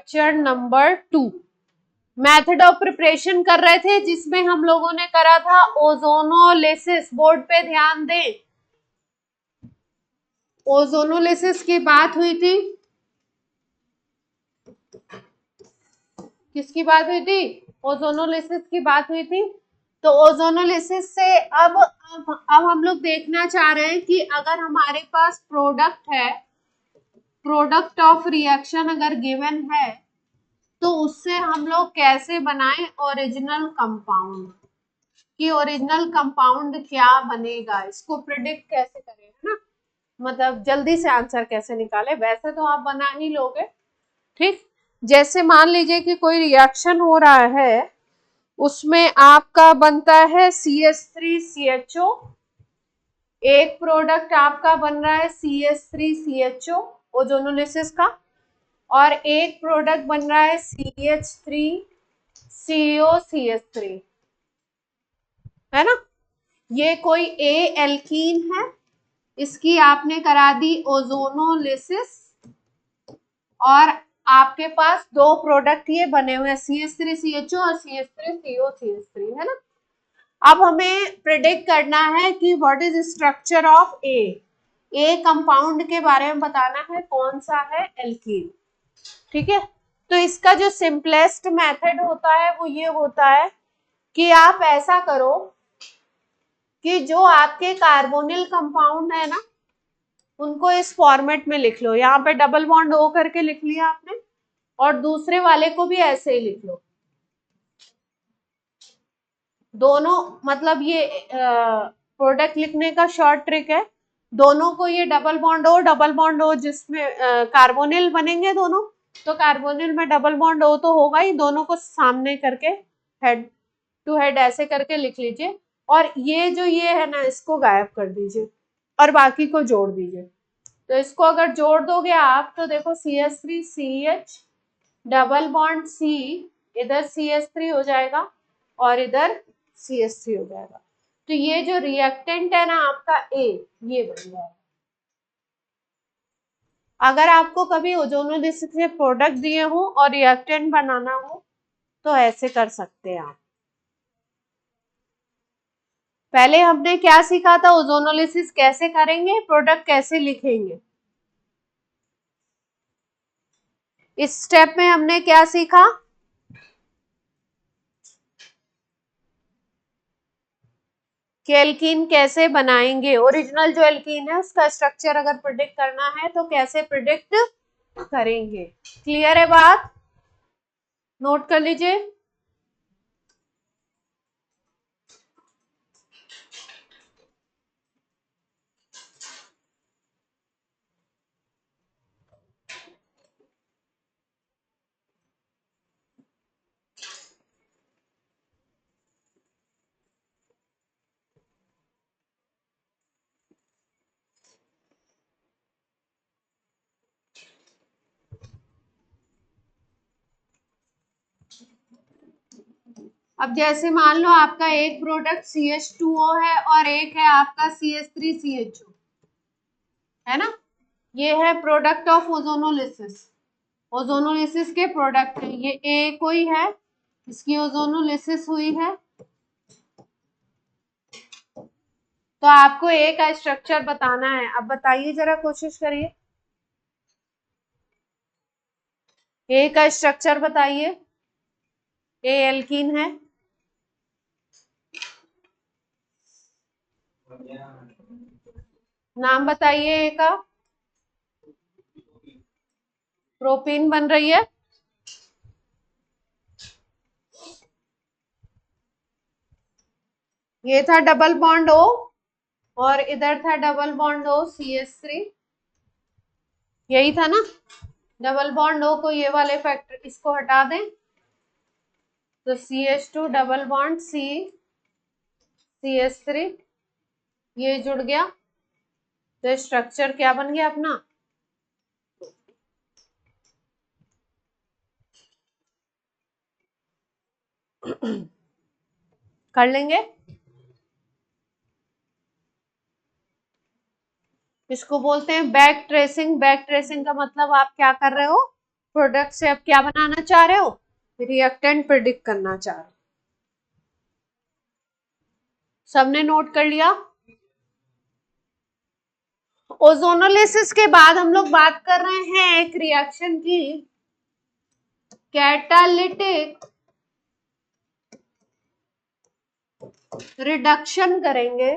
Lecture number 2 method of preparation कर रहे थे, जिसमें हम लोगों ने करा था ओजोनोलिसिस। बोर्ड पे ध्यान दें, ओजोनोलिसिस की बात हुई थी। किसकी बात हुई थी? ओजोनोलिसिस की बात हुई थी। तो ओजोनोलिसिस से अब हम लोग देखना चाह रहे हैं कि अगर हमारे पास प्रोडक्ट है, प्रोडक्ट ऑफ रिएक्शन अगर गिवन है, तो उससे हम लोग कैसे बनाएं ओरिजिनल कंपाउंड, कि ओरिजिनल कंपाउंड क्या बनेगा, इसको प्रिडिक्ट कैसे करें, है ना, मतलब जल्दी से आंसर कैसे निकाले। वैसे तो आप बना ही लोगे, ठीक। जैसे मान लीजिए कि कोई रिएक्शन हो रहा है, उसमें आपका बनता है CH3CHO, एक प्रोडक्ट आपका बन रहा है CH3CHO ओजोनोलिसिस का, और एक प्रोडक्ट बन रहा है CH3COCH3, है ना। ये कोई ए एल्कीन है, इसकी आपने करा दी ओजोनोलिसिस, और आपके पास दो प्रोडक्ट ये बने हुए हैं CH3CHO और CH3COCH3, है ना। अब हमें प्रिडिक्ट करना है कि what is structure of A compound के बारे में बताना है, कौन सा है, एल्कीन, ठीक है। तो इसका जो सिंपलेस्ट मेथड होता है वो ये होता है कि आप ऐसा करो कि जो आपके कार्बोनिल कंपाउंड है ना, उनको इस फॉर्मेट में लिख लो। यहाँ पे डबल बॉन्ड ओ करके लिख लिया आपने, और दूसरे वाले को भी ऐसे ही लिख लो। दोनों, मतलब ये प्रोडक्ट लिखने का शॉर्ट ट्रिक है। दोनों को ये डबल बॉन्ड ओ जिसमें कार्बोनिल बनेंगे दोनों, तो कार्बोनिल में डबल बॉन्ड ओ तो होगा ही, दोनों को सामने करके हेड टू हेड ऐसे करके लिख लीजिए, और ये जो ये है ना, इसको गायब कर दीजिए और बाकी को जोड़ दीजिए। तो इसको अगर जोड़ दोगे आप, तो देखो CH3CH डबल बॉन्ड C, इधर CH3 हो जाएगा और इधर CH3 हो जाएगा। तो ये जो रिएक्टेंट है ना आपका A, ये बन जाएगा। अगर आपको कभी ओजोनोलिसिस से प्रोडक्ट दिए हो और रिएक्टेंट बनाना हो, तो ऐसे कर सकते हैं आप। पहले हमने क्या सीखा था, ओजोनोलिसिस कैसे करेंगे, प्रोडक्ट कैसे लिखेंगे। इस स्टेप में हमने क्या सीखा, कि एल्कीन कैसे बनाएंगे, ओरिजिनल जो एल्कीन है उसका स्ट्रक्चर अगर प्रिडिक्ट करना है तो कैसे प्रिडिक्ट करेंगे। क्लियर है बात, नोट कर लीजिए। अब जैसे मान लो आपका एक प्रोडक्ट CH2O है और एक है आपका CH3CHO, है ना। ये है प्रोडक्ट ऑफ ओजोनोलिसिस, ओजोनोलिसिस के प्रोडक्ट है। ये ए कोई है, इसकी ओजोनोलिसिस हुई है, तो आपको ए का स्ट्रक्चर बताना है। अब बताइए जरा, कोशिश करिए, ए का स्ट्रक्चर बताइए। ए एल्कीन है, नाम बताइए ए का। प्रोपीन बन रही है, ये था डबल बॉन्ड ओ, और इधर था डबल बॉन्ड ओ CH3, यही था ना। डबल बॉन्ड ओ को ये वाले फैक्टर, इसको हटा दें, तो CH2 double bond C CH3, ये जुड़ गया, तो स्ट्रक्चर क्या बन गया अपना, कर लेंगे। इसको बोलते हैं बैक ट्रेसिंग। बैक ट्रेसिंग का मतलब आप क्या कर रहे हो, प्रोडक्ट से अब क्या बनाना चाह रहे हो, रिएक्टेंट प्रिडिक्ट करना चाह रहे हो। सबने नोट कर लिया। ओजोनोलिसिस के बाद हम लोग बात कर रहे हैं एक रिएक्शन की, कैटालिटिक रिडक्शन करेंगे।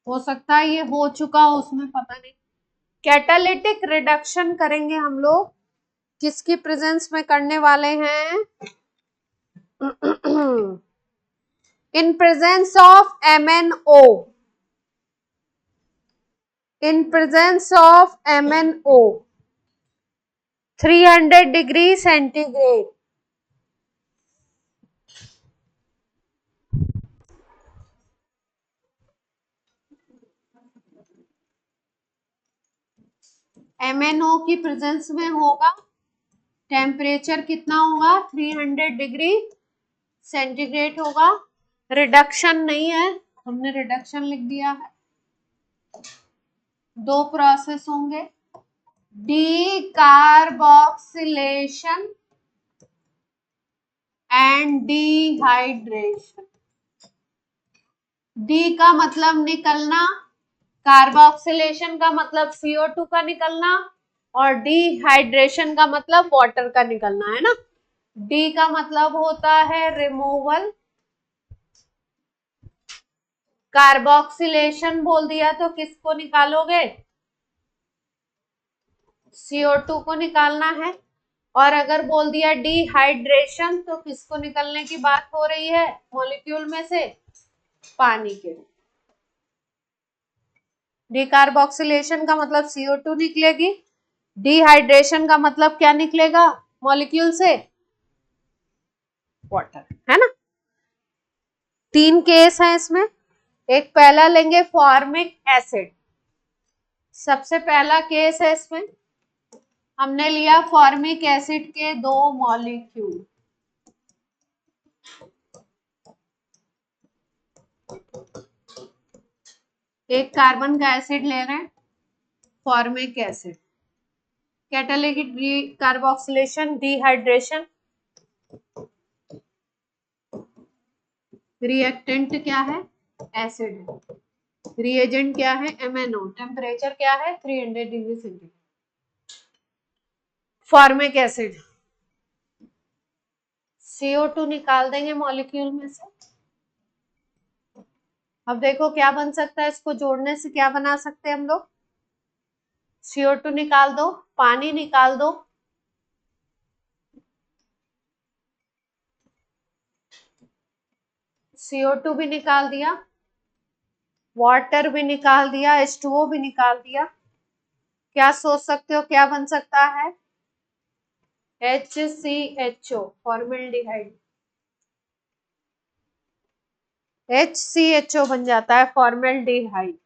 हो सकता है ये हो चुका हो, उसमें पता नहीं। कैटालिटिक रिडक्शन करेंगे हम लोग, किसकी प्रेजेंस में करने वाले हैं, in presence of MnO, in presence of MnO 300 degree centigrade. MnO की प्रेजेंस में होगा, टेम्परेचर कितना होगा, 300 डिग्री सेंटीग्रेड होगा। रिडक्शन नहीं है, हमने रिडक्शन लिख दिया है। दो प्रोसेस होंगे, डीकार्बोक्सिलेशन एंड डिहाइड्रेशन। डी का मतलब निकलना, कार्बोक्सिलेशन का मतलब CO2 का निकलना, और डिहाइड्रेशन का मतलब वाटर का निकलना, है ना। डी का मतलब होता है रिमूवल, कार्बोक्सिलेशन बोल दिया तो किसको निकालोगे, CO2 को निकालना है। और अगर बोल दिया डिहाइड्रेशन तो किसको निकलने की बात हो रही है, मॉलिक्यूल में से पानी के। डिकार्बोक्सिलेशन का मतलब CO2 निकलेगी, डिहाइड्रेशन का मतलब क्या निकलेगा मॉलिक्यूल से, वाटर, है ना। तीन केस है इसमें। एक पहला लेंगे फॉर्मिक एसिड, सबसे पहला केस है इसमें, हमने लिया फॉर्मिक एसिड के दो मॉलिक्यूल, एक कार्बन का एसिड ले रहे हैं, formic acid, catalytic carboxylation, dehydration, reactant क्या है, एसिड है, रिएजेंट क्या है, MnO, टेम्परेचर क्या है 300 degree centigrade. Formic acid, CO2 निकाल देंगे मॉलिक्यूल में से। अब देखो क्या बन सकता है, इसको जोड़ने से क्या बना सकते हैं हम लोग, CO2 निकाल दो, पानी निकाल दो, CO2 भी निकाल दिया, वाटर भी निकाल दिया, H2O भी निकाल दिया। क्या सोच सकते हो क्या बन सकता है, HCHO, फॉर्मल्डिहाइड, HCHO बन जाता है फॉर्मल्डिहाइड।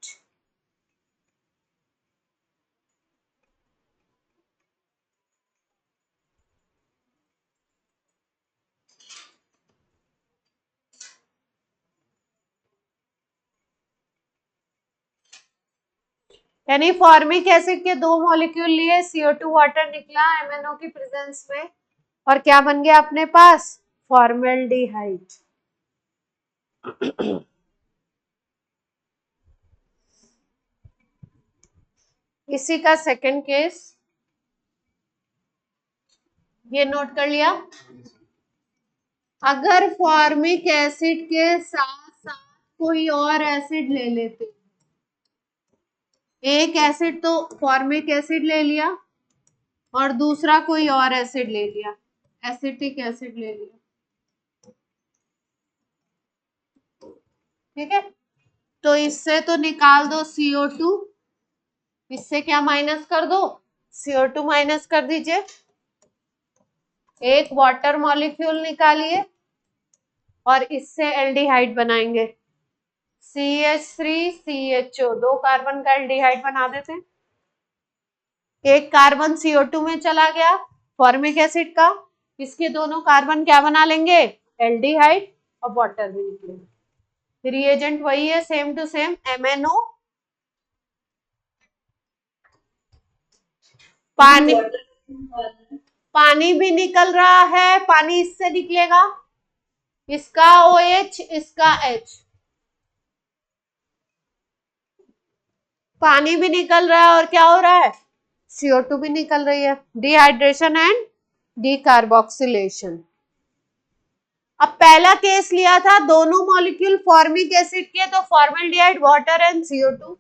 यानी फॉर्मिक एसिड के दो मॉलिक्यूल लिए, CO2 वाटर निकला MnO की प्रेजेंस में, और क्या बन गया अपने पास, फॉर्मल्डिहाइड। इसी का सेकंड केस, ये नोट कर लिया। अगर फॉर्मिक एसिड के साथ साथ कोई और एसिड ले लेते, एक एसिड तो फॉर्मिक एसिड ले लिया और दूसरा कोई और एसिड ले लिया, एसिटिक एसिड ले लिया, ठीक है। तो इससे तो निकाल दो CO2, इससे क्या माइनस कर दो, CO2 माइनस कर दीजिए, एक वाटर मॉलिक्यूल निकालिए और इससे एल्डिहाइड बनाएंगे, CH3CHO, दो कार्बन का एल्डिहाइड बना देते हैं। एक कार्बन CO2 में चला गया फॉर्मिक एसिड का, इसके दोनों कार्बन क्या बना लेंगे, एल्डिहाइड, और वाटर भी निकलेगा। रिएजेंट वही है, सेम टू सेम MnO पानी पानी भी निकल रहा है, पानी इससे निकलेगा, इसका OH इसका H, पानी भी निकल रहा है और क्या हो रहा है, CO2 भी निकल रही है, डिहाइड्रेशन एंड डीकार्बोक्सिलेशन। अब पहला केस लिया था दोनों मॉलिक्यूल फॉर्मिक एसिड के, तो फॉर्मल्डिहाइड वाटर एंड CO2।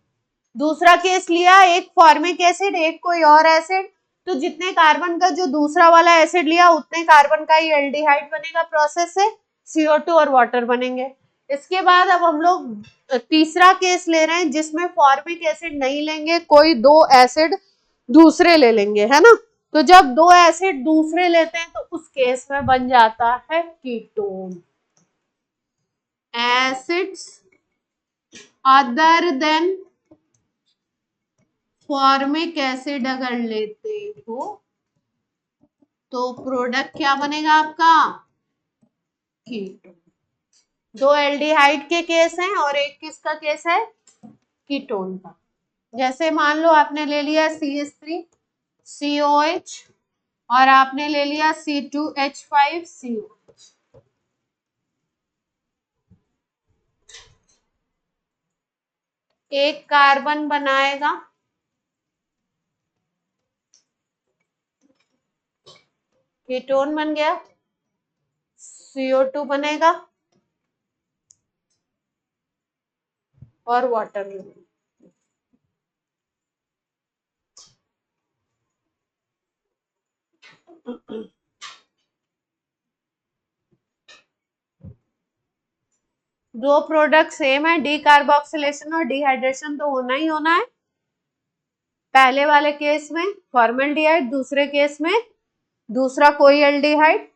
दूसरा केस लिया एक फॉर्मिक एसिड एक कोई और एसिड, तो जितने कार्बन का जो दूसरा वाला एसिड लिया उतने कार्बन का ही एल्डिहाइड बनेगा, प्रोसेस से CO2 और वाटर बनेंगे। इसके बाद अब हम लोग तीसरा केस ले रहे हैं जिसमें फॉर्मिक एसिड नहीं लेंगे, कोई दो एसिड दूसरे ले लेंगे, है ना। तो जब दो एसिड दूसरे लेते हैं तो उस केस में बन जाता है ketone. Acids other than formic acid अगर लेते हो तो प्रोडक्ट क्या बनेगा आपका, कीटोन। दो एल्डिहाइड के केस हैं और एक किसका केस है, कीटोन का। जैसे मान लो आपने ले लिया CH3COH और आपने ले लिया C2H5COH। एक कार्बन बनाएगा, कीटोन बन गया, CO2 बनेगा और वाटर बनेगा। दो प्रोडक्ट सेम है, डीकार्बोक्सिलेशन और डिहाइड्रेशन तो होना ही होना है। पहले वाले केस में फॉर्मल्डिहाइड, दूसरे केस में दूसरा कोई एल्डिहाइड,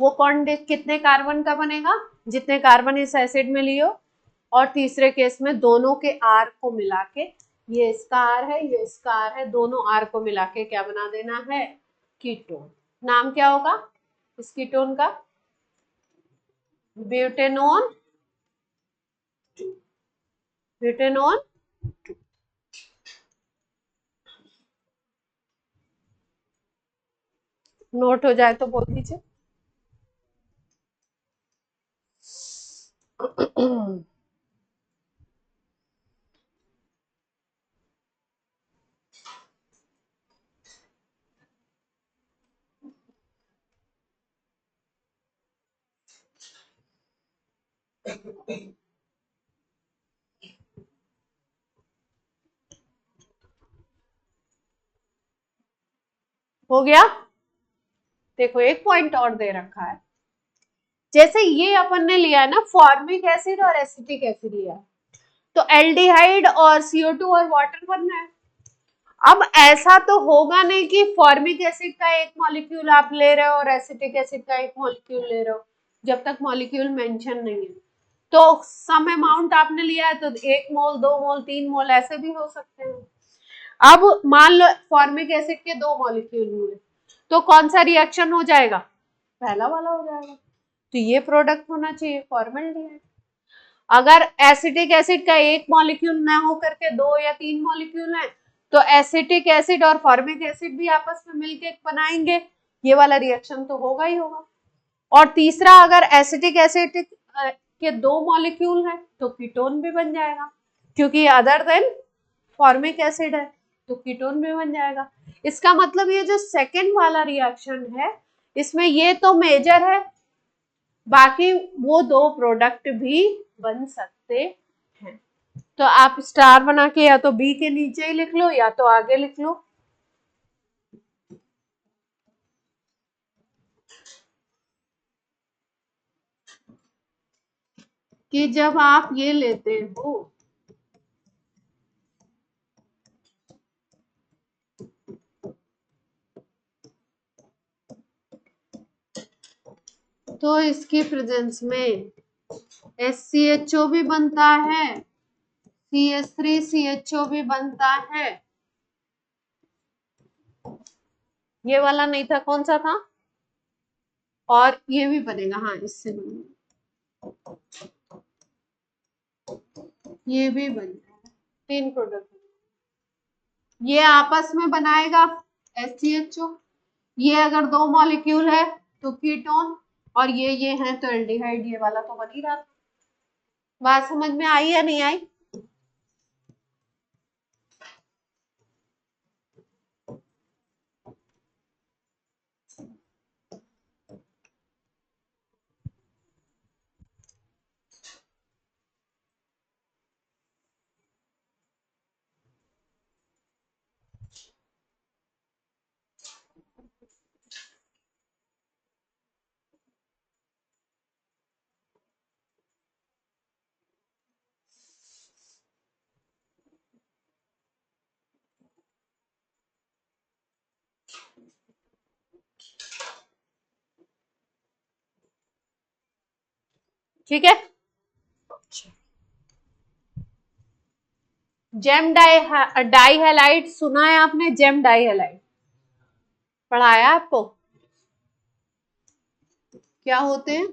वो कौन कितने कार्बन का बनेगा, जितने कार्बन इस एसिड में लियो। और तीसरे केस में दोनों के R को मिला के, ये इसका R है ये इसका R है, दोनों R को मिला के क्या बना देना है, कीटोन। नाम क्या होगा इस कीटोन का, ब्यूटेनोन, ब्यूटेनोन 2। नोट हो जाए तो बोल दीजिए। हो गया। देखो एक पॉइंट और दे रखा है, जैसे ये अपन ने लिया है ना फॉर्मिक एसिड और एसिटिक एसिड लिया, तो एल्डिहाइड और CO2 और वाटर बनना है। अब ऐसा तो होगा नहीं कि फॉर्मिक एसिड का एक मॉलिक्यूल आप ले रहे हो और एसिटिक एसिड का एक मॉलिक्यूल ले रहे हो, जब तक मॉलिक्यूल मेंशन नहीं है। तो सम अमाउंट आपने लिया है तो 1 मोल 2 मोल 3 मोल ऐसे भी हो सकते हैं। अब मान लो फॉर्मिक एसिड के 2 मॉलिक्यूल हुए, तो कौन सा रिएक्शन हो जाएगा, पहला वाला हो जाएगा, तो ये प्रोडक्ट होना चाहिए फॉर्मल्डिहाइड। अगर एसिटिक एसिड का एक मॉलिक्यूल ना हो करके 2 या 3 मॉलिक्यूल हैं, तो एसिटिक एसिड और फॉर्मिक एसिड भी आपस में मिलके बनाएंगे, ये वाला रिएक्शन तो होगा ही होगा। और तीसरा अगर एसिटिक एसिड के 2 मॉलिक्यूल हैं तो कीटोन भी बन जाएगा, क्योंकि अदर देन फॉर्मिक एसिड है तो कीटोन भी बन जाएगा। इसका मतलब ये जो सेकेंड वाला रिएक्शन है इसमें ये तो मेजर है, बाकी वो 2 प्रोडक्ट भी बन सकते हैं। तो आप स्टार बना के या तो बी के नीचे ही लिख लो या तो आगे लिख लो। कि जब आप ये लेते हो तो इसकी प्रेजेंस में SCHO भी बनता है, CH3CHO भी बनता है। ये वाला नहीं था, कौन सा था, और ये भी बनेगा, हाँ इससे बनेगा, ये भी बन जाएगा, 3 प्रोडक्ट ये आपस में बनाएगा SCHO। ये अगर दो मॉलिक्यूल है तो कीटोन, और ये है तो एल्डिहाइड, ये वाला तो बन ही रहा था। बात समझ में आई या नहीं आई? ठीक है। जेम डाई हैलाइड सुना है आपने? जेम डाई हैलाइड पढ़ाया आपको? क्या होते हैं?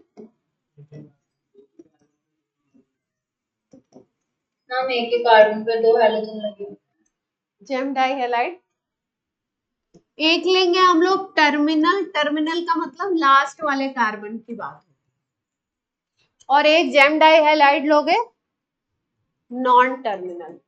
हम एक ही कार्बन पे दो हैलोजन लगे। जेम डाई हैलाइड एक लेंगे हम लोग टर्मिनल, टर्मिनल का मतलब लास्ट वाले कार्बन की बात, और एक जेम डाई हैलाइड लोगे नॉन टर्मिनल।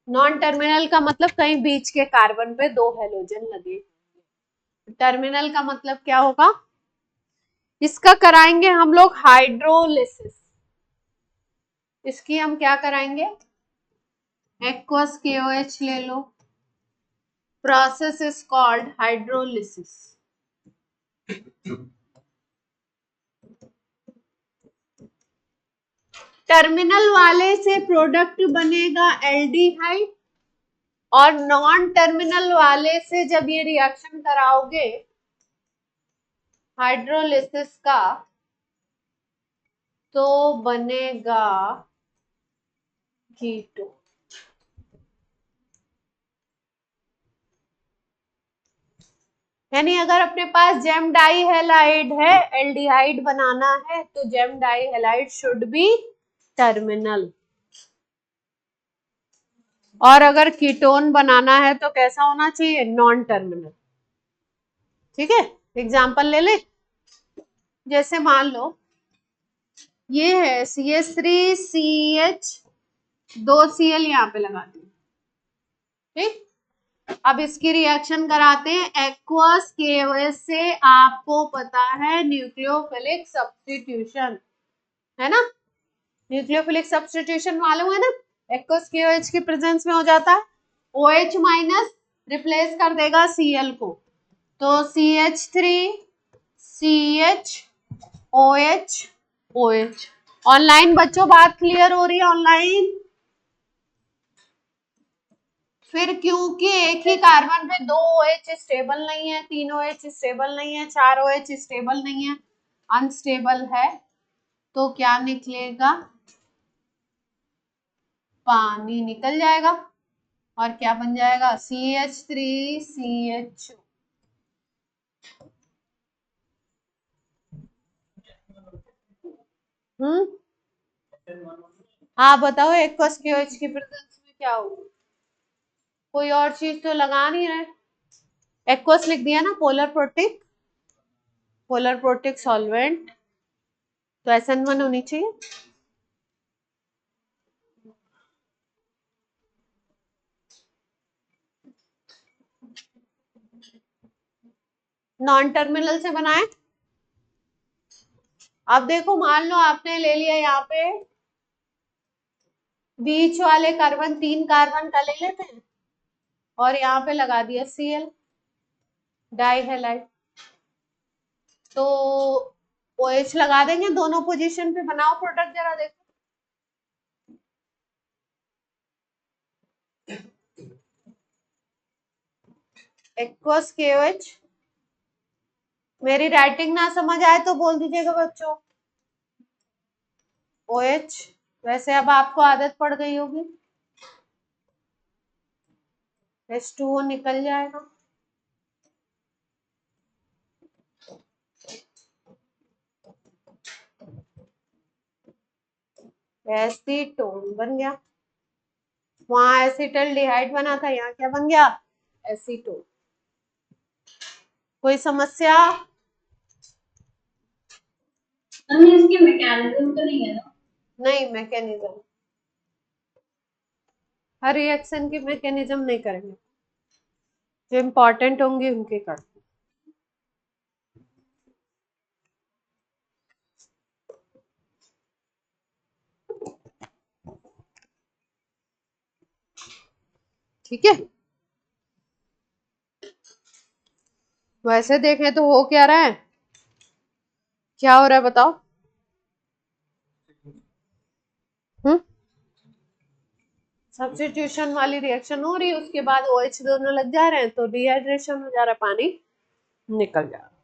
नॉन टर्मिनल का मतलब कहीं बीच के कार्बन पे दो हैलोजन लगे। टर्मिनल का मतलब क्या होगा? इसका कराएंगे हम लोग हाइड्रोलिसिस। इसकी हम क्या कराएंगे? एक्वस KOH ले लो। Process is called hydrolysis. Terminal वाले से प्रोडक्ट बनेगा एल्डिहाइड, और नॉन टर्मिनल वाले से जब ये रिएक्शन कराओगे हाइड्रोलिसिस का तो बनेगा कीटोन। यानी अगर अपने पास जेम डाई हैलाइड है, एल्डिहाइड बनाना है, तो gem dihalide should be terminal, और अगर कीटोन बनाना है तो कैसा होना चाहिए? Non terminal. ठीक है, एग्जांपल ले ले। जैसे मान लो ये है CH3CH, दो Cl यहाँ पे लगा दी। ठीक, अब इसकी रिएक्शन कराते हैं एक्वस KOH से। आपको पता है न्यूक्लियोफिलिक सब्स्टिट्यूशन है ना? न्यूक्लियोफिलिक सब्स्टिट्यूशन मालूम है ना? एक्वस KOH की प्रेजेंस में हो जाता है, OH माइनस रिप्लेस कर देगा Cl को, तो CH3 CH OH OH। Online बच्चों बात क्लियर हो रही है? ऑनलाइन? फिर क्योंकि एक ही कार्बन पे दो OH स्टेबल नहीं है, तीन OH स्टेबल नहीं है, चार OH स्टेबल नहीं है, अनस्टेबल है, तो क्या निकलेगा? पानी निकल जाएगा, और क्या बन जाएगा? CH3CH। हाँ बताओ, एक्वस KOH की प्रेजेंस में क्या होगा? कोई और चीज तो लगा नहीं रहे। एक्वस लिख दिया ना, polar protic, polar protic solvent, तो SN1 होनी चाहिए। नॉन टर्मिनल से बनाए। अब देखो, मान लो आपने ले लिया यहाँ पे बीच वाले कार्बन, तीन कार्बन का ले लेते हैं, और यहाँ पे लगा दिया Cl डाई हैलाइड, तो OH लगा देंगे दोनों पोजीशन पे। बनाओ प्रोडक्ट जरा देखो। Aqueous KOH। मेरी राइटिंग ना समझ आए तो बोल दीजिएगा बच्चों। OH, वैसे अब आपको आदत पड़ गई होगी, H2O निकल जाएगा। एसीटोन बन गया। वहां एसिटल्डिहाइड बना था, यहाँ क्या बन गया? एसीटोन। कोई समस्या? हमें इसकी मैकेनिज्म तो नहीं है ना? नहीं, मैकेनिज्म, हर रिएक्शन की मैकेनिज्म नहीं करेंगे, जो इम्पोर्टेंट होंगे उनके कर। ठीक है, वैसे देखें तो हो क्या रहा है, क्या हो रहा है बताओ? सब्स्टिट्यूशन वाली रिएक्शन हो रही है, उसके बाद OH दोनों लग जा रहे हैं तो डिहाइड्रेशन हो जा रहा है, पानी निकल जा रहा है।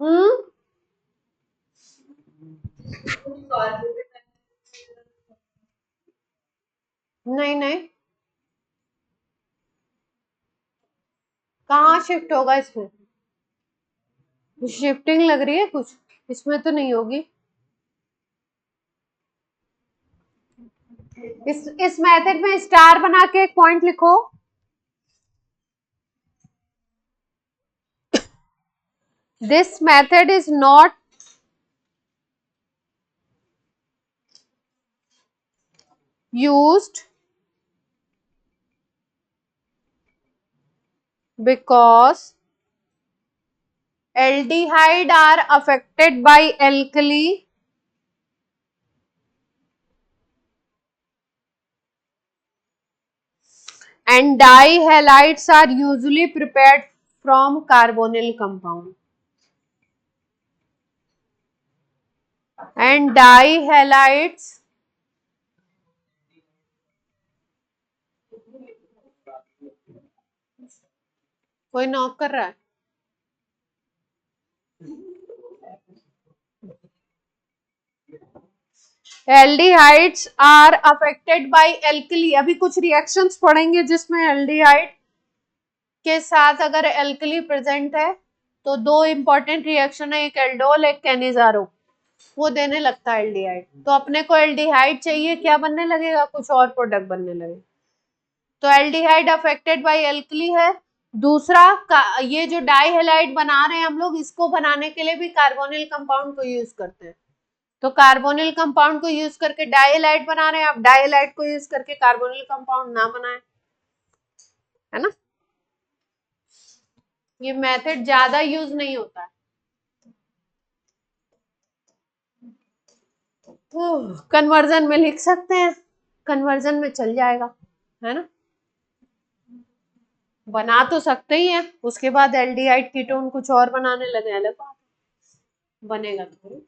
हम्म नहीं नहीं, कहाँ शिफ्ट होगा इसमें? शिफ्टिंग लग रही है कुछ, इसमें तो नहीं होगी। इस मेथड में स्टार बना के एक पॉइंट लिखो। This method is not used because aldehyde are affected by alkali and dihalides are usually prepared from carbonyl compound. And dihalides कोई नॉक कर रहा है? Aldehydes are affected by alkali. अभी कुछ रिएक्शंस पढ़ेंगे जिसमें एल्डिहाइड के साथ अगर एल्कली प्रेजेंट है तो दो इंपॉर्टेंट रिएक्शन है, एक एल्डोल एक कैनिजारो, वो देने लगता है एल्डिहाइड। तो अपने को एल्डिहाइड चाहिए, क्या बनने लगेगा? कुछ और प्रोडक्ट बनने लगे। तो एल्डिहाइड अफेक्टेड बाय एल्कली है। दूसरा ये जो डाइहेलाइड बना रहे हैं हम लोग, इसको बनाने के लिए भी कार्बोनिल कंपाउंड को यूज करते हैं। तो कार्बोनिल कंपाउंड को यूज करके डाइहेलाइड बना रहे हैं, अब डाइहेलाइड को यूज करके कार्बोनिल कंपाउंड ना बनाए, है ना? ये मेथड ज्यादा यूज नहीं होता है। कन्वर्जन में लिख सकते हैं, कन्वर्जन में चल जाएगा, है ना? बना तो सकते ही हैं, उसके बाद एल्डिहाइड कीटोन कुछ और बनाने लगे अलग बात, बनेगा तो।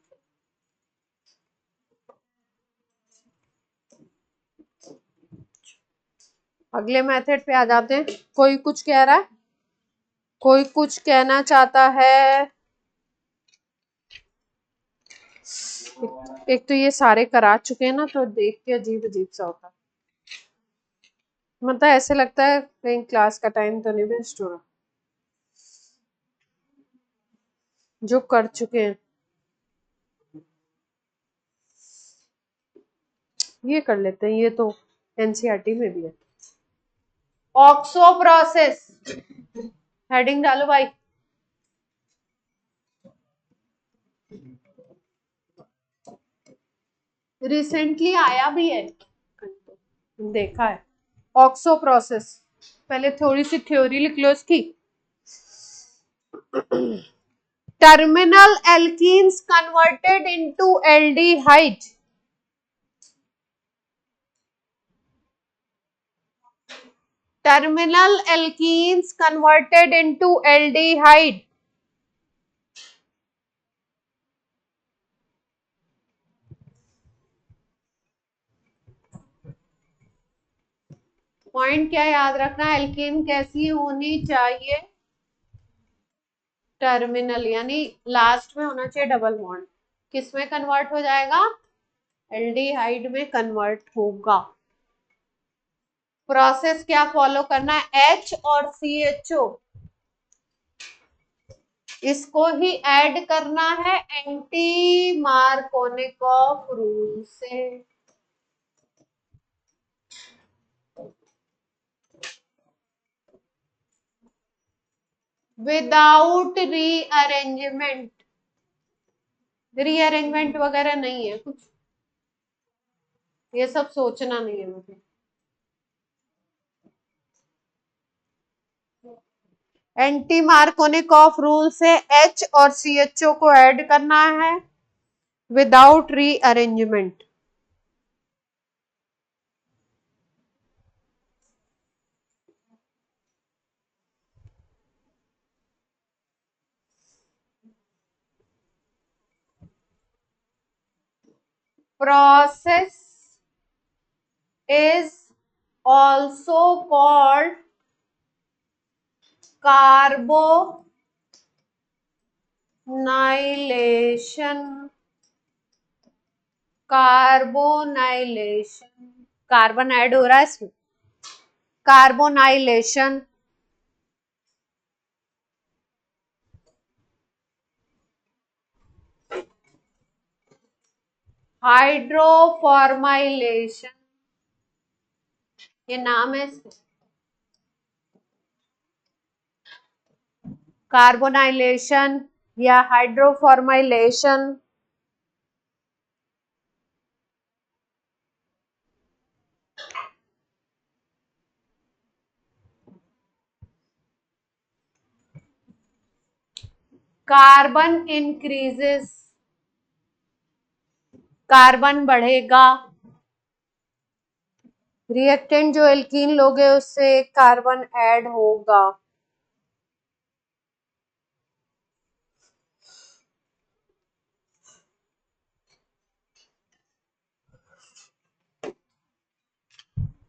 अगले मेथड पे आ जाते हैं। कोई कुछ कह रहा है, कोई कुछ कहना चाहता है? एक तो ये सारे करा चुके हैं ना, तो देख के अजीब अजीब सा होता है, मतलब ऐसे लगता है कहीं क्लास का टाइम तो नहीं वेस्ट हो रहा, जो कर चुके हैं। ये कर लेते हैं, ये तो एनसीईआरटी में भी है। ऑक्सो प्रोसेस, हेडिंग डालो भाई। रिसेंटली आया भी है, देखा है। ऑक्सो प्रोसेस, पहले थोड़ी सी थ्योरी लिख लो इसकी। Terminal alkenes converted into aldehyde, terminal alkenes converted into aldehyde point क्या याद रखना, एल्कीन कैसी होनी चाहिए? टर्मिनल, यानी लास्ट में होना चाहिए डबल बॉन्ड। किस में कन्वर्ट हो जाएगा? एल्डिहाइड में कन्वर्ट होगा। प्रोसेस क्या फॉलो करना है, H और CHO इसको ही ऐड करना है एंटी मार्कोनिकॉफ रूल से। विदाउट रीअरेंजमेंट, रीअरेंजमेंट वगैरह नहीं है कुछ, ये सब सोचना नहीं है मुझे। एंटी मार्कोनिकॉफ रूल से H और CHO को ऐड करना है without rearrangement. Process is also called carbonylation, carbonylation, carbon add हो रहा है इसमें, कार्बोनाइलेशन। हाइड्रोफॉर्माइलेशन, ये नाम है इसका। कार्बोनाइलेशन या हाइड्रोफॉर्माइलेशन। कार्बन इंक्रीजेस, कार्बन बढ़ेगा, रिएक्टेंट जो एल्कीन लोगे उससे एक कार्बन ऐड होगा।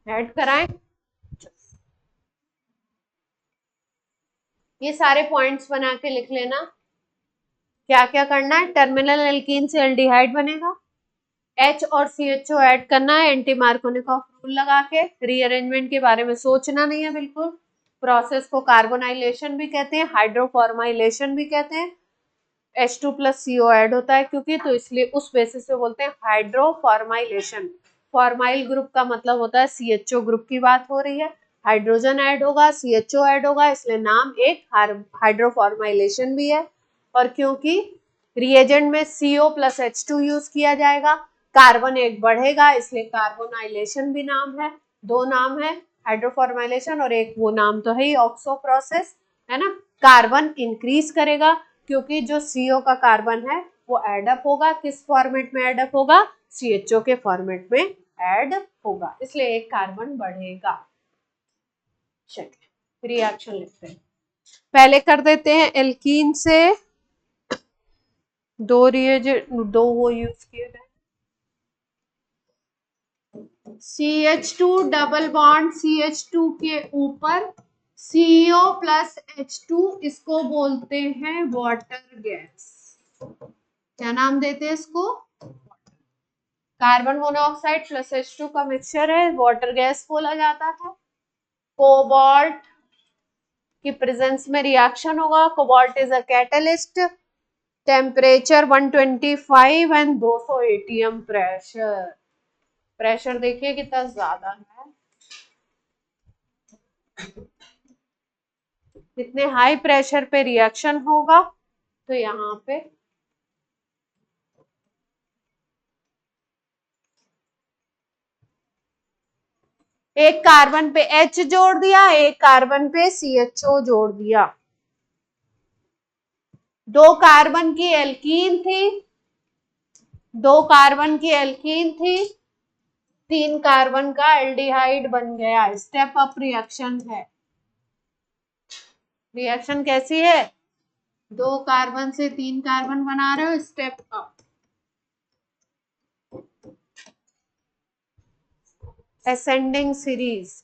ऐड कराएं, ये सारे पॉइंट्स बना के लिख लेना। क्या क्या करना है, टर्मिनल एल्कीन से एल्डिहाइड बनेगा, H और CHO ऐड करना है एंटी मार्कोनिकॉफ रूल लगा के। रीअरेंजमेंट के बारे में सोचना नहीं है बिल्कुल। प्रोसेस को कार्बोनाइलेशन भी कहते हैं, हाइड्रोफॉर्माइलेशन भी कहते हैं। H2 प्लस CO ऐड होता है क्योंकि, तो इसलिए उस बेसिस पे बोलते हैं हाइड्रोफॉर्माइलेशन। फॉर्माइल ग्रुप का मतलब होता है CHO ग्रुप की बात हो रही है, हाइड्रोजन ऐड होगा, CHO ऐड होगा, इसलिए नाम एक हाइड्रोफॉर्माइलेशन भी है। और क्योंकि रिएजेंट में CO प्लस H2 यूज किया जाएगा, कार्बन एक बढ़ेगा, इसलिए कार्बोनाइलेशन भी नाम है। दो नाम है, हाइड्रोफॉर्माइलेशन और एक वो नाम तो है ही ऑक्सो प्रोसेस, है ना। कार्बन इंक्रीज करेगा क्योंकि जो CO का कार्बन है वो एडअप होगा, किस फॉर्मेट में एडअप होगा, CHO के फॉर्मेट में ऐड होगा, इसलिए एक कार्बन बढ़ेगा। चलिए रिएक्शन लिखते हैं, पहले कर देते हैं एल्कीन से दो रिएजेंट, दो वो यूज किए गए, CH2 डबल बॉन्ड CH2 के ऊपर CO प्लस H2, इसको बोलते हैं वाटर गैस। क्या नाम देते हैं इसको, कार्बन मोनोऑक्साइड प्लस H2 का मिक्सचर है, वाटर गैस बोला जाता है। कोबाल्ट की प्रेजेंस में रिएक्शन होगा, cobalt is a catalyst, temperature 125 and 200 ATM pressure. Pressure देखिए कितना ज्यादा है, इतने हाई प्रेशर पे रिएक्शन होगा, तो यहाँ पे एक कार्बन पे H जोड़ दिया, एक कार्बन पे CHO जोड़ दिया। दो कार्बन की एल्कीन थी, दो कार्बन की एल्कीन थी, तीन कार्बन का एल्डिहाइड बन गया। स्टेप अप रिएक्शन है। रिएक्शन कैसी है, दो कार्बन से तीन कार्बन बना रहे हो, step up. Ascending series,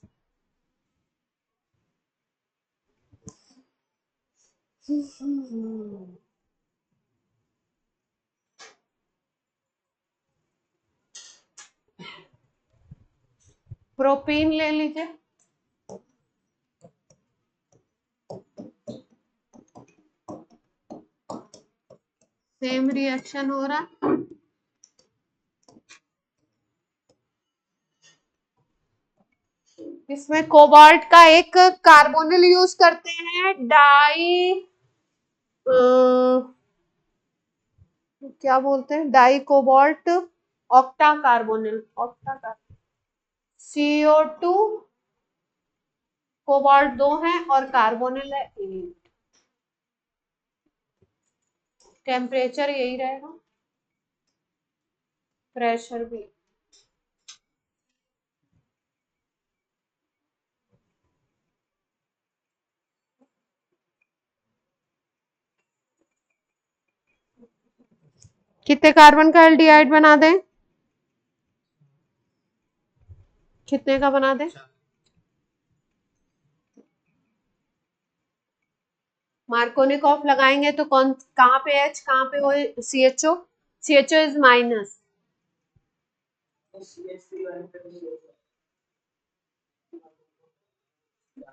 propene ले लीजिए, सेम रिएक्शन हो रहा है। इसमें कोबाल्ट का एक कार्बोनिल यूज करते हैं, डाई क्या बोलते हैं, dicobalt octacarbonyl, CO2 cobalt 2 है और कार्बोनिल है 8। टेम्परेचर यही रहेगा, प्रेशर भी। कितने कार्बन का एल्डिहाइड बना दें, कितने का बना दें? मार्कोनिकॉफ लगाएंगे तो कौन, कहाँ पे H, कहाँ पे वो CHO, CHO is minus,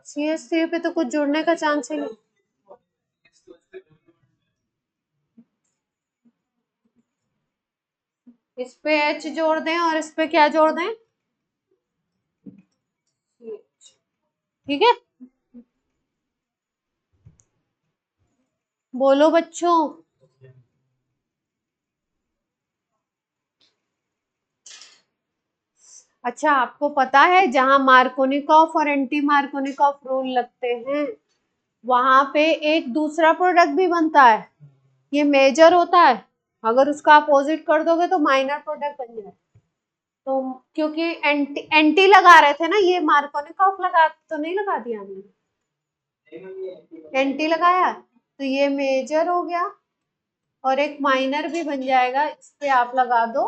CH3 पे तो कुछ जुड़ने का चांस ही नहीं। इस पे H जोड़ दें और इस पे क्या जोड़ दें, ठीक है। बोलो बच्चों, अच्छा आपको पता है जहां मार्कोनिकॉफ और एंटी मार्कोनिकॉफ रूल लगते हैं वहां पे एक दूसरा प्रोडक्ट भी बनता है, ये मेजर होता है, अगर उसका अपोजिट कर दोगे तो माइनर प्रोडक्ट बन जाए। तो क्योंकि एंटी एंटी लगा रहे थे ना, ये मार्कोनिकॉफ लगा तो नहीं लगा दिया हमने, एंटी लगाया तो ये मेजर हो गया और एक माइनर भी बन जाएगा। इस पे आप लगा दो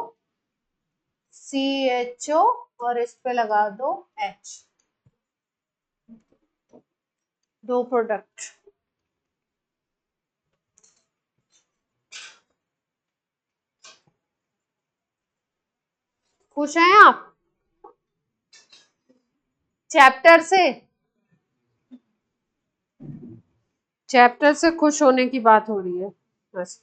CHO और इस पे लगा दो H, दो प्रोडक्ट। खुश हैं आप चैप्टर से? चैप्टर से खुश होने की बात हो रही है बस।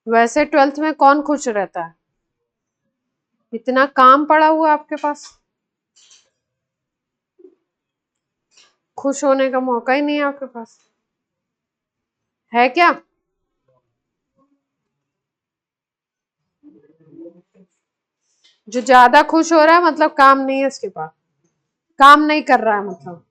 वैसे 12th में कौन खुश रहता है, इतना काम पड़ा हुआ आपके पास, खुश होने का मौका ही नहीं है आपके पास, है क्या? जो ज्यादा खुश हो रहा है मतलब काम नहीं है उसके पास, काम नहीं कर रहा है मतलब।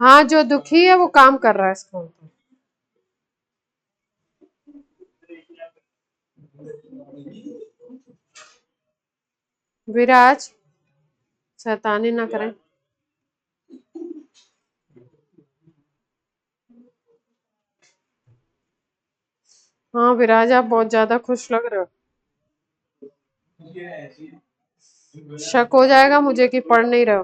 हाँ जो दुखी है वो काम कर रहा है इसका मतलब। विराज शैतानी ना करें। हाँ विराज आप बहुत ज्यादा खुश लग रहे हो, शक हो जाएगा मुझे कि पढ़ नहीं रहे हो।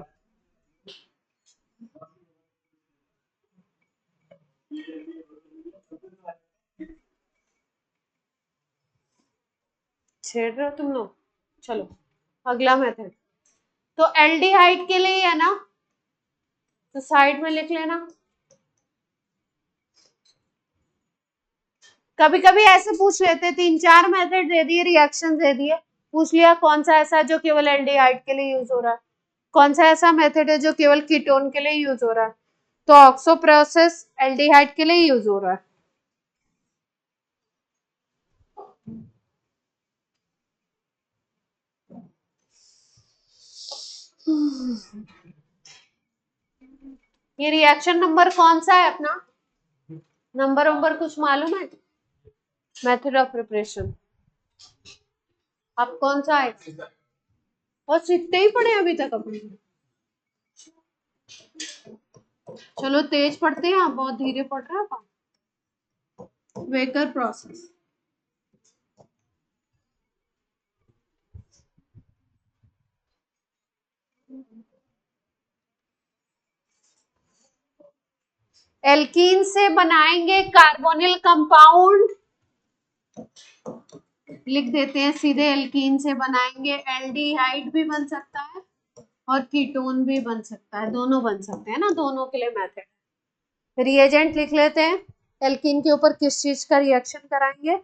छेड़ रहे हो तुम लोग। चलो अगला मेथड, तो एल्डिहाइड के लिए ही है ना, तो साइड में लिख लेना। कभी कभी ऐसे पूछ लेते, 3-4 मेथड दे दिए, रिएक्शन दे दिए, पूछ लिया कौन सा ऐसा जो केवल एल्डिहाइड के लिए यूज हो रहा है, कौन सा ऐसा मेथड है जो केवल कीटोन के लिए यूज हो रहा है, तो ऑक्सो प्रोसेस एल्डिहाइड के लिए यूज हो रहा है। ये रिएक्शन नंबर कौन सा है अपना, नंबर कुछ मालूम है? मेथड ऑफ प्रिपरेशन आप कौन सा है, और सीखते ही पड़े अभी तक अपने। चलो तेज पढ़ते हैं, आप बहुत धीरे पढ़ रहे हैं। वेकर प्रोसेस, एल्कीन से बनाएंगे कार्बोनिल कंपाउंड, लिख देते हैं सीधे, एल्कीन से बनाएंगे एल्डिहाइड भी बन सकता है और कीटोन भी बन सकता है, दोनों बन सकते हैं ना, दोनों के लिए मेथड। रिएजेंट लिख लेते हैं, एल्कीन के ऊपर किस चीज का रिएक्शन कराएंगे,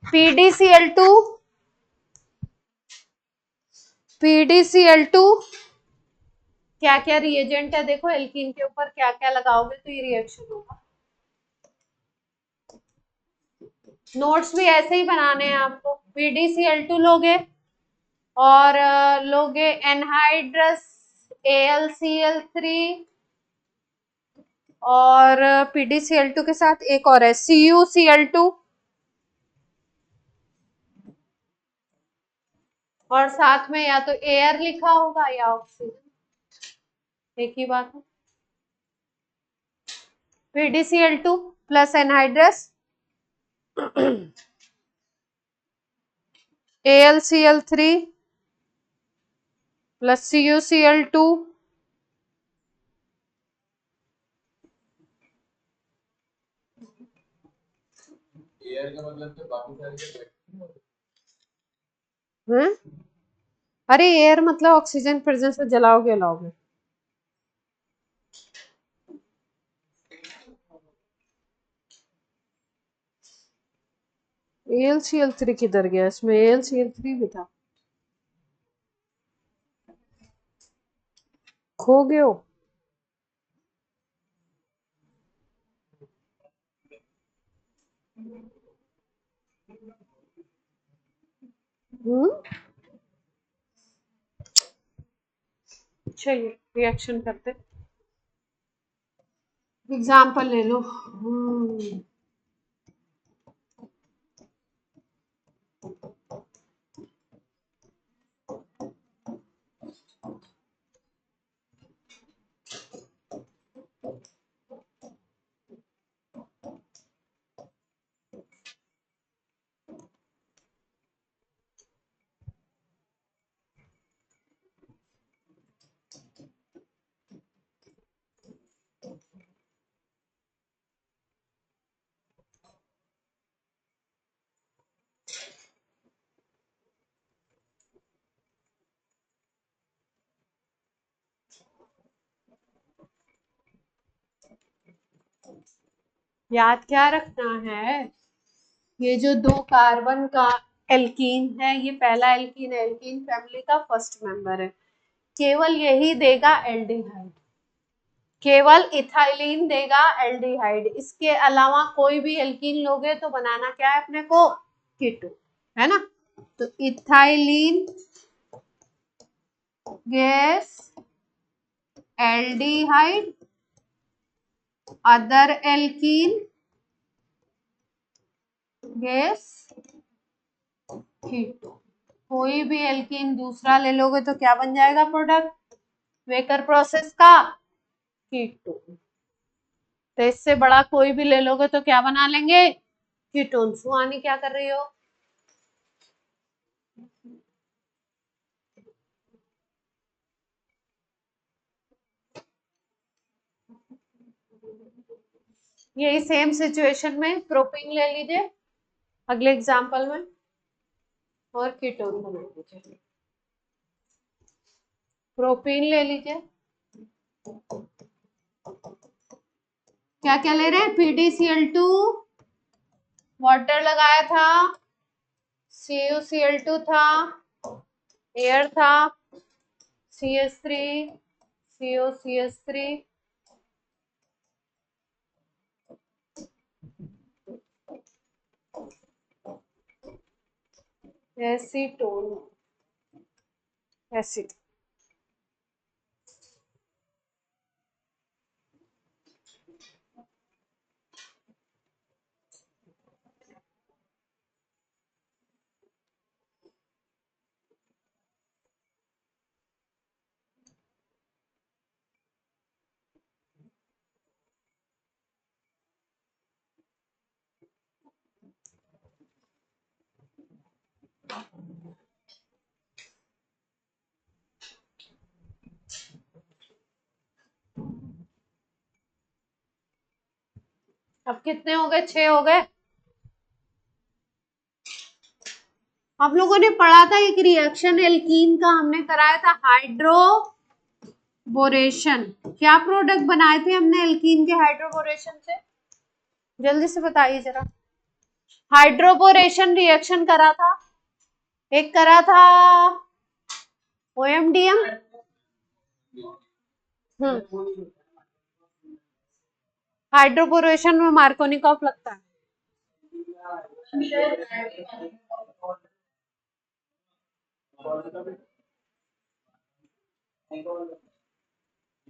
PDCl2, PDCl2 क्या क्या रिएजेंट है देखो, एल्कीन के ऊपर क्या क्या लगाओगे तो ये रिएक्शन होगा। नोट्स भी ऐसे ही बनाने हैं आपको। PDCl2 लोगे और लोगे एनहाइड्रस AlCl3 और PDCl2 के साथ एक और है CuCl2 और साथ में या तो एयर लिखा होगा या ऑक्सीजन, एक ही बात है। PDCl2 plus anhydrous AlCl3 plus CuCl2 air का मतलब तो बाकी सारे अरे एयर मतलब ऑक्सीजन प्रेजेंस में जलाओगे जलाओगे। AlCl3 किधर गया, इसमें AlCl3 भी था, खो गए हो। चलिए रिएक्शन करते, एग्जाम्पल ले लो। याद क्या रखना है, ये जो 2 कार्बन का एल्कीन है, ये पहला एल्कीन है, एल्कीन फैमिली का फर्स्ट मेंबर है, केवल यही देगा एल्डिहाइड, केवल इथाइलिन देगा एल्डिहाइड, इसके अलावा कोई भी एल्कीन लोगे तो बनाना क्या है अपने को, कीटोन, है ना। तो ethylene gas aldehyde other alkene gas ketone, कोई भी एल्कीन दूसरा ले लोगे तो क्या बन जाएगा प्रोडक्ट वेकर प्रोसेस का, कीटोन। तो इससे बड़ा कोई भी ले लोगे तो क्या बना लेंगे, कीटोन। सुहानी क्या कर रही हो, यही सेम सिचुएशन में प्रोपीन ले लीजिए अगले एग्जाम्पल में और कीटोन बना लीजिए। प्रोपीन ले लीजिए, क्या क्या ले रहे हैं, PDCl2 वाटर लगाया था, CuCl2 था, एयर था, CS3 COCS3 एसीटोन एसिड। अब कितने हो गए? 6 हो गए। हम लोगों ने पढ़ा था एक रिएक्शन एल्कीन का, हमने कराया था हाइड्रोबोरेशन। क्या प्रोडक्ट बनाए थे हमने एल्कीन के हाइड्रोबोरेशन से? जल्दी से बताइए जरा। हाइड्रोबोरेशन रिएक्शन करा था, एक करा था OMDM। हाइड्रोबोरेशन में मार्कोनिकॉफ लगता है।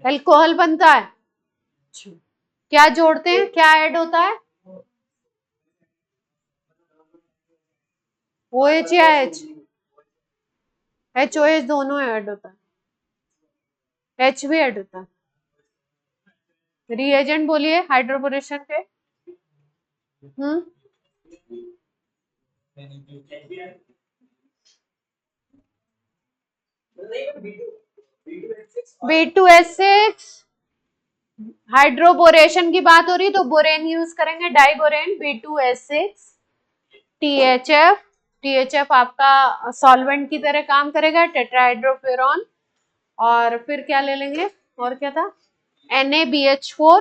अल्कोहल बनता है। क्या जोड़ते हैं, क्या ऐड होता है? OH या H? HOH दोनों ऐड होता है, H भी ऐड होता है। रिएजेंट बोलिए हाइड्रोबोरेशन के। B2S6। हाइड्रोबोरेशन की बात हो रही तो बोरेन यूज करेंगे, डाइबोरेन B2S6। THF, THF आपका सॉल्वेंट की तरह काम करेगा, टेट्राहाइड्रोफ्यूरॉन। और फिर क्या ले लेंगे, और क्या था? NaBH4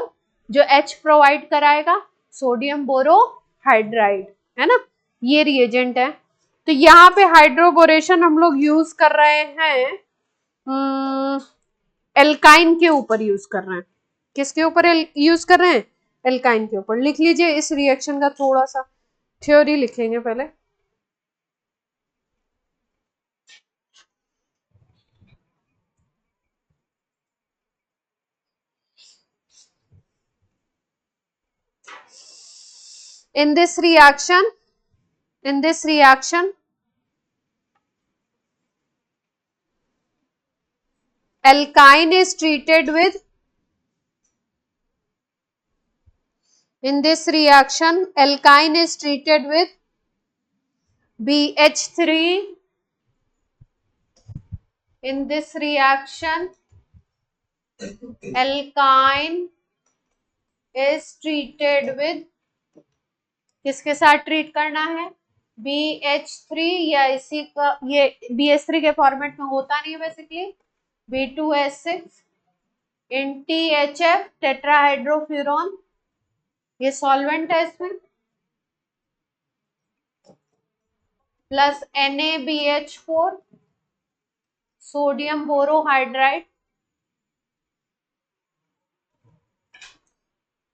जो H प्रोवाइड कराएगा, सोडियम बोरोहाइड्राइड, है ना। ये रिएजेंट है। तो यहाँ पे हाइड्रोबोरेशन हम लोग यूज कर रहे हैं, एल्काइन के ऊपर यूज कर रहे हैं। किसके ऊपर यूज कर रहे हैं? एल्काइन के ऊपर। लिख लीजिए इस रिएक्शन का थोड़ा सा थ्योरी लिखेंगे पहले। In this reaction, alkyne is treated with, in this reaction, alkyne is treated with BH3. In this reaction, alkyne is treated with, किसके साथ ट्रीट करना है? BH3, या इसी का, ये BH3 के फॉर्मेट में होता नहीं है बेसिकली, B2S6 इन THF टेट्राहाइड्रोफ्यूरॉन, ये सॉल्वेंट है इसमें, प्लस NaBH4 सोडियम बोरोहाइड्राइड,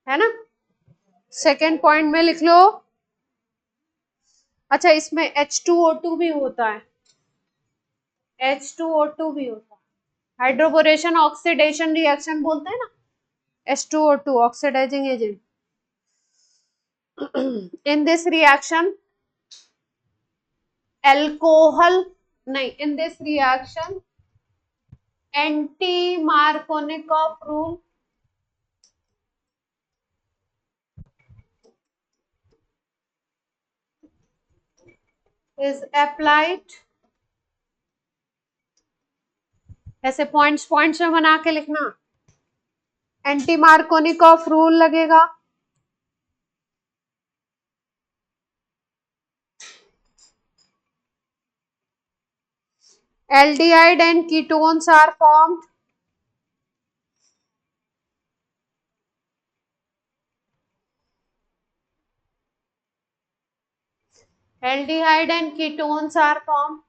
है ना। सेकेंड पॉइंट में लिख लो। अच्छा, इसमें H2O2 भी होता है, H2O2 भी होता है। हाइड्रोबोरेशन ऑक्सीडेशन रिएक्शन बोलते हैं ना, H2O2 oxidizing agent. In this reaction alcohol नहीं, in this reaction anti Markovnikov rule is applied। ऐसे पॉइंट्स पॉइंट्स में बना के लिखना। एंटी मार्कोनिकॉफ रूल लगेगा, aldehyde and ketones are formed, aldehyde and ketones are formed,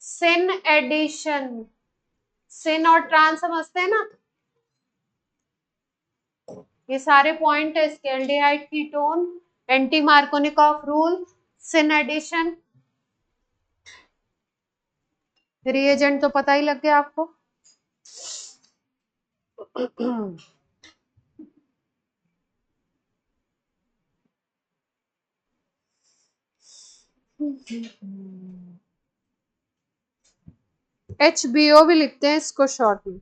syn addition, syn और trans समझते हैं ना, ये सारे पॉइंट है इसके। Aldehyde, ketone, anti Markovnikov rule, syn addition. Reagent तो पता ही लग गया आपको। HBO भी लिखते हैं इसको शॉर्ट में।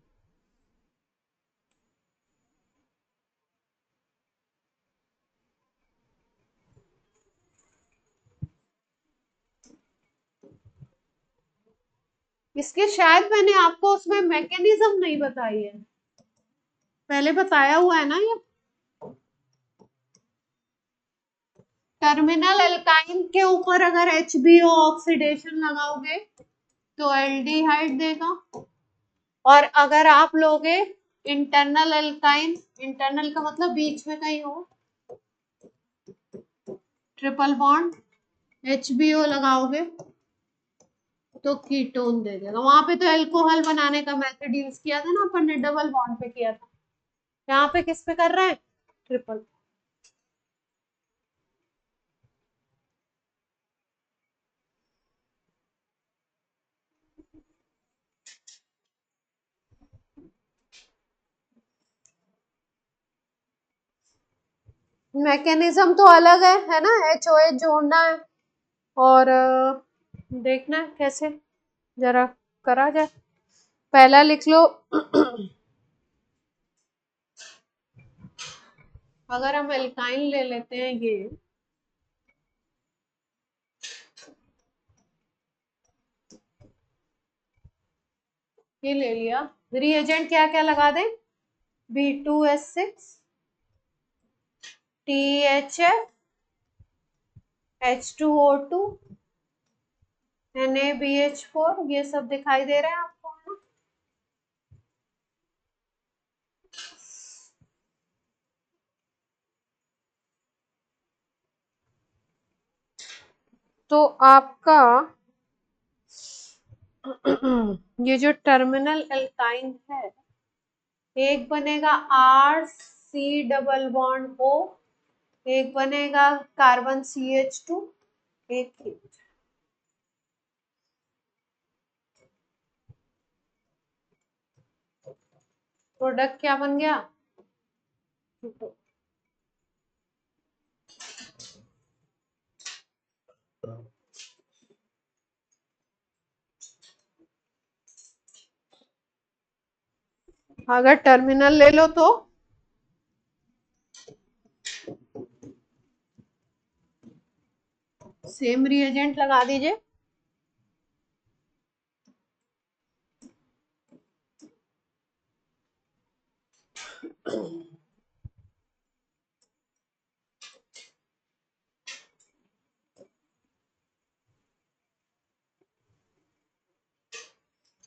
इसके शायद मैंने आपको उसमें मैकेनिज्म नहीं बताई है, पहले बताया हुआ है ना ये। टर्मिनल एल्काइन के ऊपर अगर HBO ऑक्सीडेशन लगाओगे तो एल्डिहाइड देगा, और अगर आप लोगे इंटरनल एल्काइन, इंटरनल का मतलब बीच में कहीं हो, ट्रिपल बॉन्ड HBO लगाओगे तो कीटोन दे देगा। वहां पे तो एल्कोहल बनाने का मेथड यूज किया था ना अपन ने, डबल बॉन्ड पे किया था, यहाँ पे किस पे कर रहे हैं, ट्रिपल। मैकेनिज्म तो अलग है ना, HOH जोड़ना है और देखना है कैसे, जरा करा जाए। पहला लिख लो अगर हम एल्काइन ले लेते हैं ये ले लिया, रिएजेंट क्या क्या लगा दें, B2S6 THF H2O2 NaBH4, ये सब दिखाई दे रहे हैं आपको है ना। तो आपका ये जो टर्मिनल एल्काइन है, एक बनेगा RC डबल बॉन्ड O, एक बनेगा कार्बन CH2, एक ही। प्रोडक्ट क्या बन गया, अगर टर्मिनल ले लो तो सेम रिएजेंट लगा दीजिए,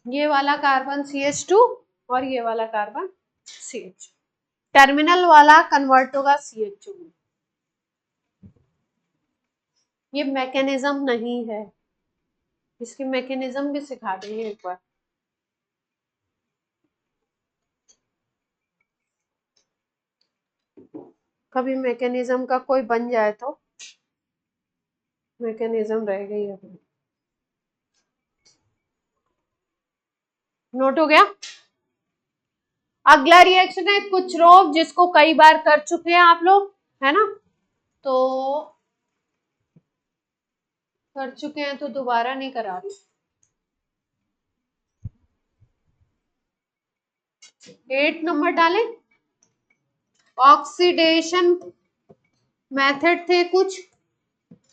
ये वाला कार्बन CH2 और ये वाला कार्बन CH, टर्मिनल वाला कन्वर्ट होगा CH2 में। ये मैकेनिज्म नहीं है, इसकी मैकेनिज्म भी सिखा देंगे एक बार। कभी मैकेनिज्म का कोई बन जाए तो, मैकेनिज्म रह गई है। नोट हो गया। अगला रिएक्शन है कुचरोव, जिसको कई बार कर चुके हैं आप लोग है ना, तो कर चुके हैं तो दोबारा नहीं करा रही। 8 नंबर डालें, ऑक्सीडेशन मेथड थे कुछ,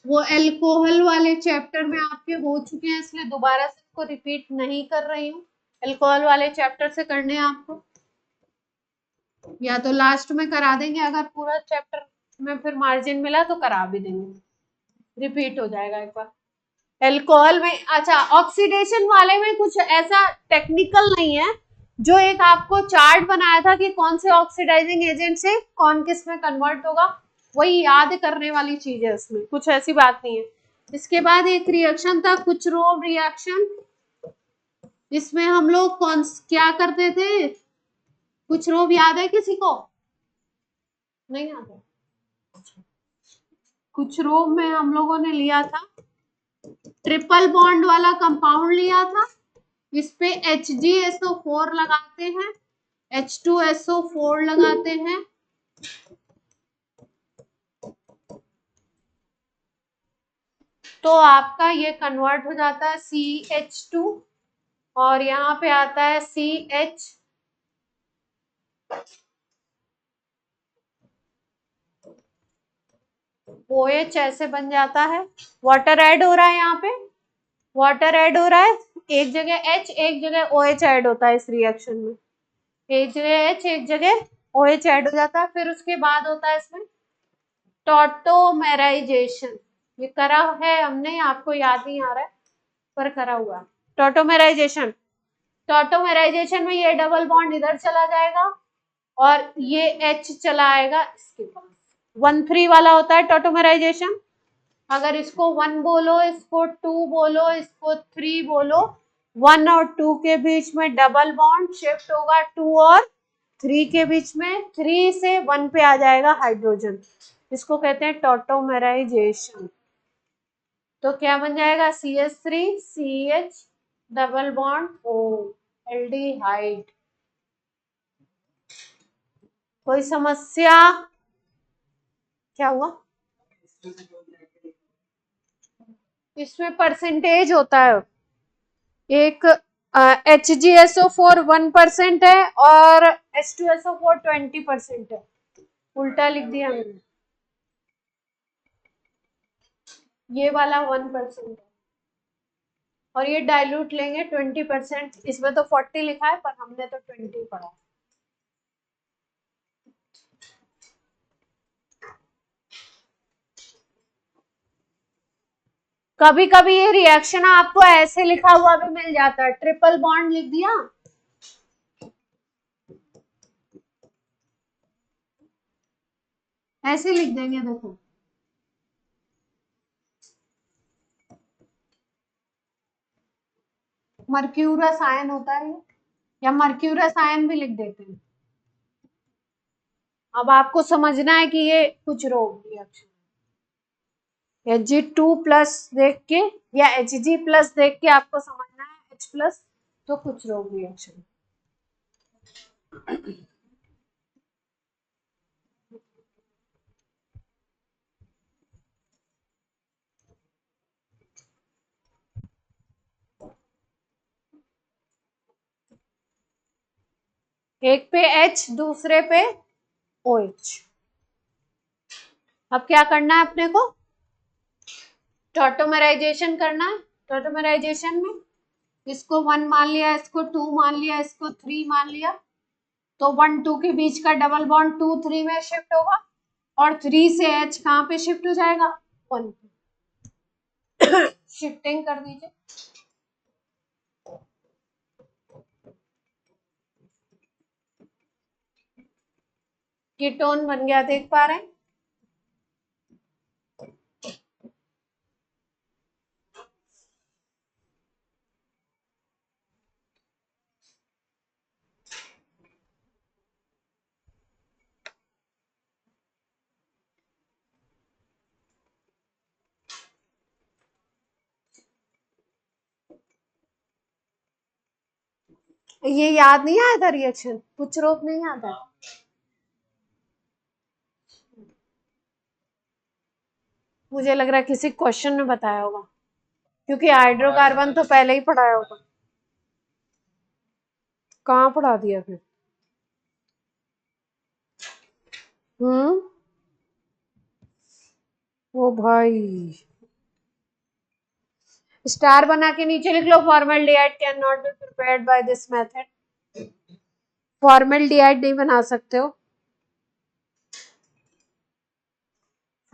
वो अल्कोहल वाले चैप्टर में आपके हो चुके हैं, इसलिए दोबारा से इसको रिपीट नहीं कर रही हूँ। अल्कोहल वाले चैप्टर से करने हैं आपको, या तो लास्ट में करा देंगे, अगर पूरा चैप्टर में फिर मार्जिन मिला तो करा भी देंगे, रिपीट हो जाएगा एक बार। एल्कोहल में अच्छा, ऑक्सीडेशन वाले में कुछ ऐसा टेक्निकल नहीं है, जो एक आपको चार्ट बनाया था कि कौन से ऑक्सीडाइजिंग एजेंट से कौन किस में कन्वर्ट होगा, वही याद करने वाली चीज है, उसमें कुछ ऐसी बात नहीं है। इसके बाद एक रिएक्शन था कुचरोव रिएक्शन, इसमें हम लोग कौन क्या करते थे, कुचरोव याद है किसी को, नहीं याद है। कुचरोव में हम लोगों ने लिया था ट्रिपल बॉन्ड वाला कंपाउंड लिया था, इस पे HgSO4 लगाते हैं, H2SO4 लगाते हैं, तो आपका ये कन्वर्ट हो जाता है CH2 और यहाँ पे आता है CH, OH ऐसे बन जाता है। वाटर ऐड हो रहा है, यहाँ पे वाटर ऐड हो रहा है, एक जगह H एक जगह OH ऐड होता है इस रिएक्शन में, एक जगह H एक जगह OH ऐड हो जाता है। फिर उसके बाद होता है इसमें टॉटोमेराइजेशन। ये करा है हमने, आपको याद नहीं आ रहा है पर करा हुआ। टॉटोमेराइजेशन, टॉटोमेराइजेशन में ये डबल बॉन्ड इधर चला जाएगा और ये H चला आएगा इसके पास। 1,3 वाला होता है टॉटोमेराइजेशन। अगर इसको 1 बोलो, इसको 2 बोलो, इसको 3 बोलो, 1 और 2 के बीच में डबल बॉन्ड शिफ्ट होगा 2 और 3 के बीच में, 3 से 1 पे आ जाएगा हाइड्रोजन। इसको कहते हैं टॉटोमेराइजेशन। तो क्या बन जाएगा? CH3 CH double bond O, aldehyde. कोई समस्या? क्या हुआ? इसमें परसेंटेज होता है। एक HgSO4 1% है और H2SO4 20% है। उल्टा लिख दिया मैंने, ये वाला 1% है और ये डाइल्यूट लेंगे 20%। इसमें तो 40 लिखा है पर हमने तो 20 पढ़ा। कभी कभी ये रिएक्शन आपको ऐसे लिखा हुआ भी मिल जाता है, ट्रिपल बॉन्ड लिख दिया, ऐसे लिख देंगे। देखो मर्क्यूरस आयन होता है या मर्क्यूरस आयन भी लिख देते हैं। अब आपको समझना है कि ये कुछ रोग रिएक्शन, Hg2+ देख के या Hg+ देख के आपको समझना है H+, तो कुछ रोग रिएक्शन। एक पे H दूसरे पे OH। अब क्या करना है अपने को? टॉटोमेराइजेशन करना है। टॉटोमेराइजेशन में इसको 1 मान लिया, इसको 2 मान लिया, इसको 3 मान लिया, तो 1 2 के बीच का डबल बॉन्ड 2 3 में शिफ्ट होगा और 3 से H कहां पे शिफ्ट हो जाएगा? 1 पे। शिफ्टिंग कर दीजिए। कीटोन बन गया, देख पा रहे हैं? ये याद नहीं आया था रिएक्शन? कुछ रोग नहीं आता? मुझे लग रहा है किसी क्वेश्चन में बताया होगा, क्योंकि हाइड्रोकार्बन तो पहले ही पढ़ाया होगा। कहाँ पढ़ा दिया फिर? ओ भाई, स्टार बना के नीचे लिख लो, formaldehyde can not be prepared by this method. Formaldehyde नहीं बना सकते हो।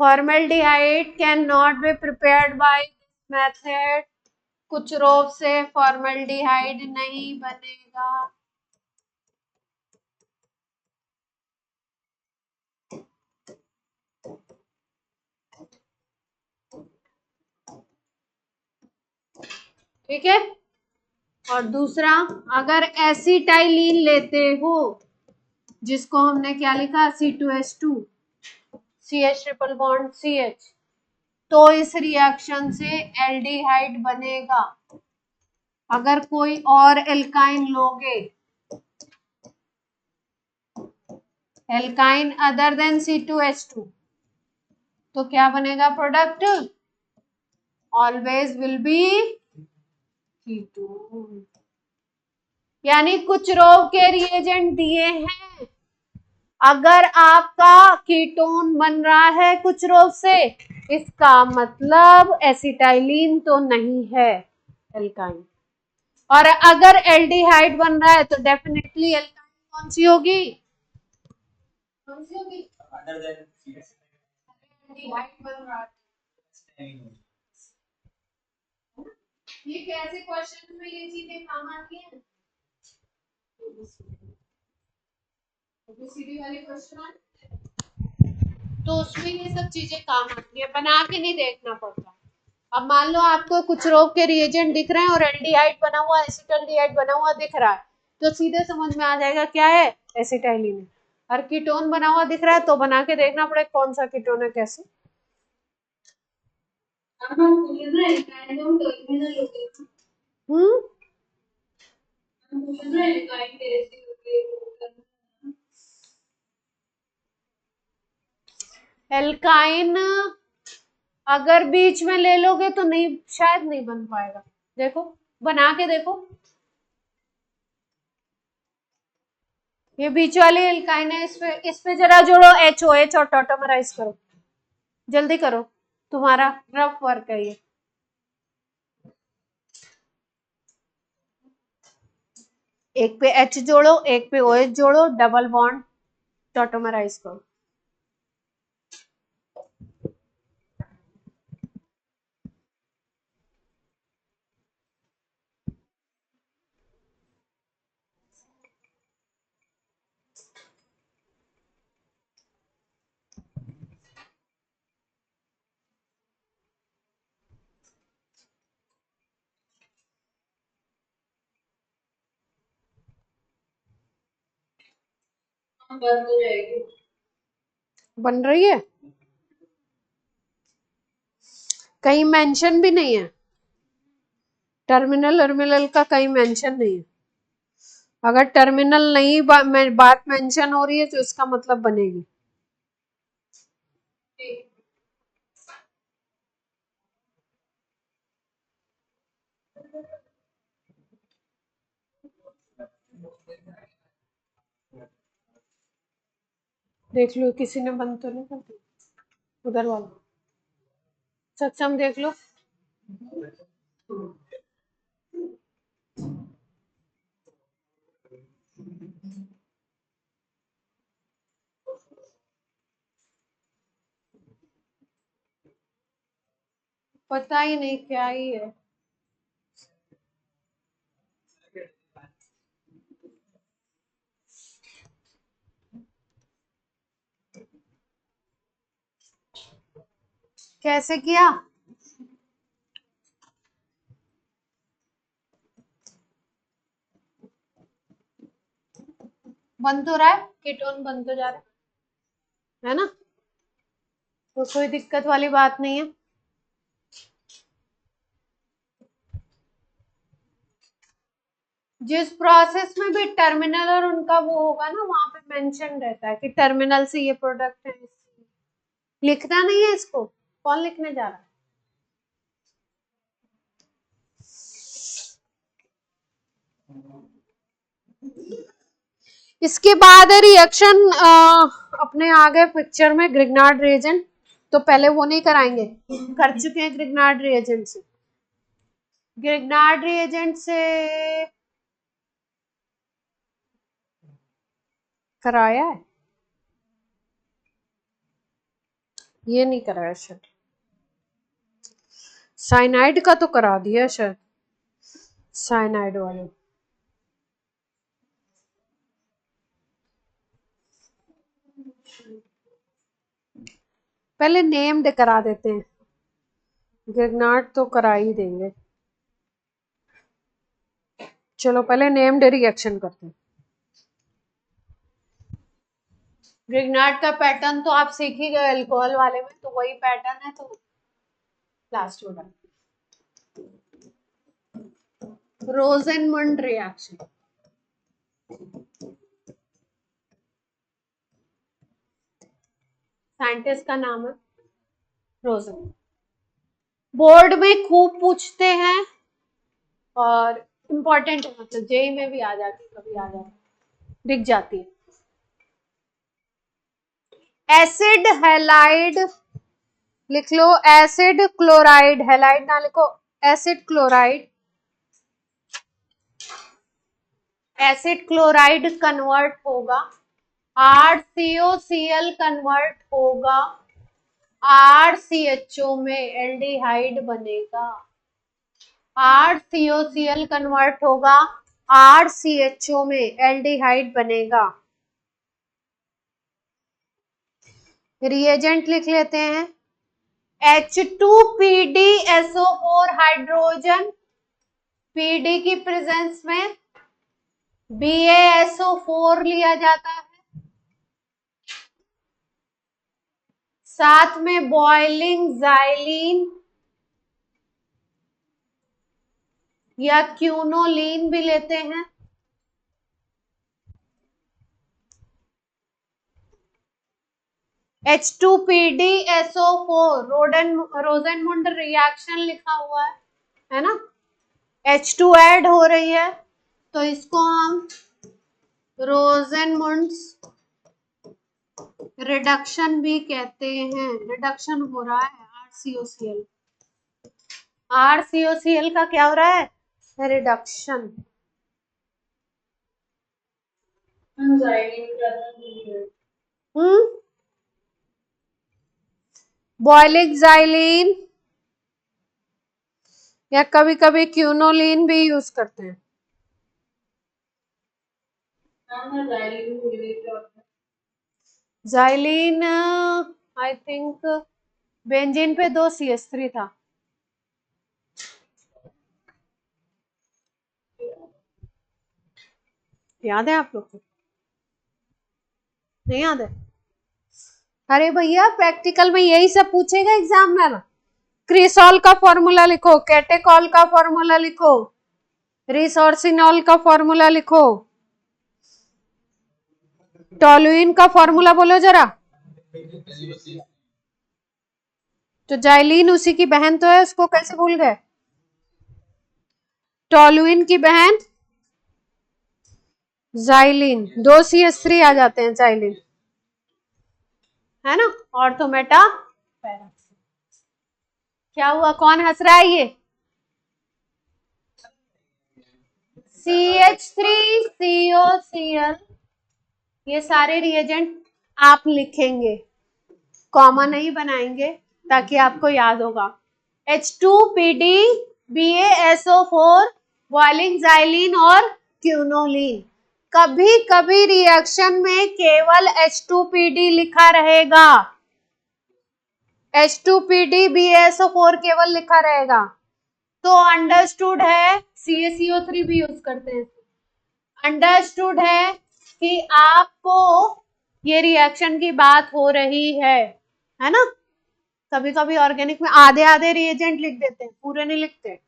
Formaldehyde can not be prepared by this method. कुछ रोग से फॉर्मल्डिहाइड नहीं बनेगा। ठीक है। और दूसरा, अगर एसिटाइलिन लेते हो, जिसको हमने क्या लिखा? C2H2 CH triple bond CH, तो इस रिएक्शन से एल्डिहाइड बनेगा। अगर कोई और एल्काइन लोगे, एल्काइन अदर देन C2H2, तो क्या बनेगा product? Always will be ketone. यानी कुछ रोग के रिएजेंट दिए हैं, अगर आपका कीटोन बन रहा है कुछ रोग से, इसका मतलब एसिटाइलिन तो नहीं है एल्काइन। और अगर एल्डिहाइड बन रहा है तो डेफिनेटली एल्काइन कौन सी होगी? कौन सी होगी? अदर देन एल्डिहाइड बन रहा है। ये कैसे क्वेश्चन में ये चीजें काम आती हैं? एबीसीडी वाले क्वेश्चन आए तो उसमें ये सब चीजें काम आती है, बना के नहीं देखना पड़ता। अब मान लो आपको कुछ रोग के रिएजेंट दिख रहे हैं और एल्डिहाइड बना हुआ, एसिटाल्डिहाइड बना हुआ दिख रहा है, तो सीधे समझ में आ जाएगा क्या है, एसिटाइलिन है। और कीटोन बना हुआ दिख रहा है तो बना के देखना पड़ेगा कौन सा कीटोन है, कैसे। हम पूछ रहे हैं टर्मिनल होगी, हम पूछ रहे हैं काइंड ऐसी होगी। एल्काइन अगर बीच में ले लोगे तो नहीं, शायद नहीं बन पाएगा। देखो बना के देखो, ये बीच वाली एल्काइन है, इस पे जरा जोड़ो HOH और टॉटोमराइज करो, जल्दी करो, तुम्हारा रफ वर्क है ये। एक पे H जोड़ो, एक पे OH जोड़ो, डबल बॉन्ड टॉटोमराइज करो। बंद हो जाएगी। बन रही है, कहीं मेंशन भी नहीं है, टर्मिनल का कहीं मेंशन नहीं है। अगर टर्मिनल नहीं बात मेंशन हो रही है तो इसका मतलब बनेगी। देख लो किसी ने बंद तो नहीं कर दिया, उधर वाला सक्षम देख लो। पता ही नहीं क्या ही है। कैसे किया? बन तो रहा है, कीटोन बन तो जा रहा है ना, तो कोई दिक्कत वाली बात नहीं है। जिस प्रोसेस में भी टर्मिनल और उनका वो होगा ना, वहां पे मेंशन रहता है कि टर्मिनल से ये प्रोडक्ट है। लिखना नहीं है इसको, कौन लिखने जा रहा है? इसके बाद रिएक्शन अपने आगे पिक्चर में ग्रिग्नार्ड रिएजेंट, तो पहले वो नहीं कराएंगे, कर चुके हैं ग्रिग्नार्ड रिएजेंट से। ग्रिग्नार्ड रिएजेंट से कराया है, ये नहीं कराया शायद, साइनाइड का तो करा दिया शायद, साइनाइड वाले। पहले नेम्ड करा देते हैं, ग्रिग्नार्ड तो करा ही देंगे। चलो पहले नेम्ड रिएक्शन करते हैं। ग्रिग्नार्ड का पैटर्न तो आप सीख ही गए अल्कोहल वाले में, तो वही पैटर्न है, तो लास्ट होगा रोजेनमुंड रिएक्शन। साइंटिस्ट का नाम है रोजेन। बोर्ड में खूब पूछते हैं और इम्पोर्टेंट है, मतलब जेई में भी आ जाती है, कभी आ जाती दिख जाती है। एसिड हैलाइड लिख लो, एसिड क्लोराइड, हैलाइड ना लिखो, acid chloride acid chloride convert होगा, RCOCl कन्वर्ट होगा, RCHO में एल्डिहाइड बनेगा, RCOCl कन्वर्ट होगा, RCHO में एल्डिहाइड बनेगा। रिएजेंट लिख लेते हैं, H2PdSO4 हाइड्रोजन PD की प्रेजेंस में BaSO4 लिया जाता है, साथ में बॉइलिंग ज़ाइलीन या क्यूनोलीन भी लेते हैं। H2PdSO4 रोजेनमुंड रिएक्शन लिखा हुआ है ना, H2 ऐड हो रही है तो इसको हम रोजेनमुंड्स रिडक्शन भी कहते हैं। रिडक्शन हो रहा है RCOCl, RCOCl का क्या हो रहा है, रिडक्शन। बॉइलिंग ज़ाइलीन या कभी कभी क्यूनोलीन भी यूज करते हैं। ज़ाइलीन आई थिंक बेंजीन पे 2 CH3 था, याद है आप लोग को? नहीं याद है? अरे भैया प्रैक्टिकल में यही सब पूछेगा एग्जामिनर। क्रिसॉल का फॉर्मूला लिखो, कैटेकॉल का फॉर्मूला लिखो, रिसोर्सिनॉल का फॉर्मूला लिखो, टोलुइन का फॉर्मूला बोलो जरा। तो जाइलीन उसी की बहन तो है, उसको कैसे भूल गए? टोलुइन की बहन जाइलीन, 2 CH3 आ जाते हैं जाइलीन, है ना। ऑर्थोमेटा पैराक्सी। क्या हुआ, कौन हंस रहा है? ये CH3COCl, ये सारे रिएजेंट आप लिखेंगे, कॉमा नहीं बनाएंगे ताकि आपको याद होगा। H2PD BaSO4 बॉइलिंग ज़ाइलीन और क्यूनोलीन। कभी कभी रिएक्शन में केवल H2PD लिखा रहेगा, H2PD BaSO4 केवल लिखा रहेगा, तो अंडरस्टूड है। CaCO3 भी यूज करते हैं। अंडरस्टूड है कि आपको ये रिएक्शन की बात हो रही है ना। कभी कभी ऑर्गेनिक में आधे आधे रिएजेंट लिख देते हैं, पूरे नहीं लिखते,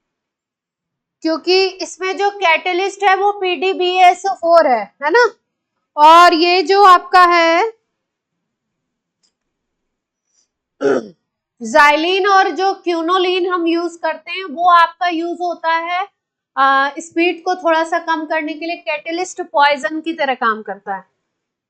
क्योंकि इसमें जो कैटलिस्ट है वो PdBaSO4 है ना। और ये जो आपका है ज़ाइलीन और जो क्यूनोलीन हम यूज करते हैं, वो आपका यूज होता है स्पीड को थोड़ा सा कम करने के लिए, कैटलिस्ट पॉइजन की तरह काम करता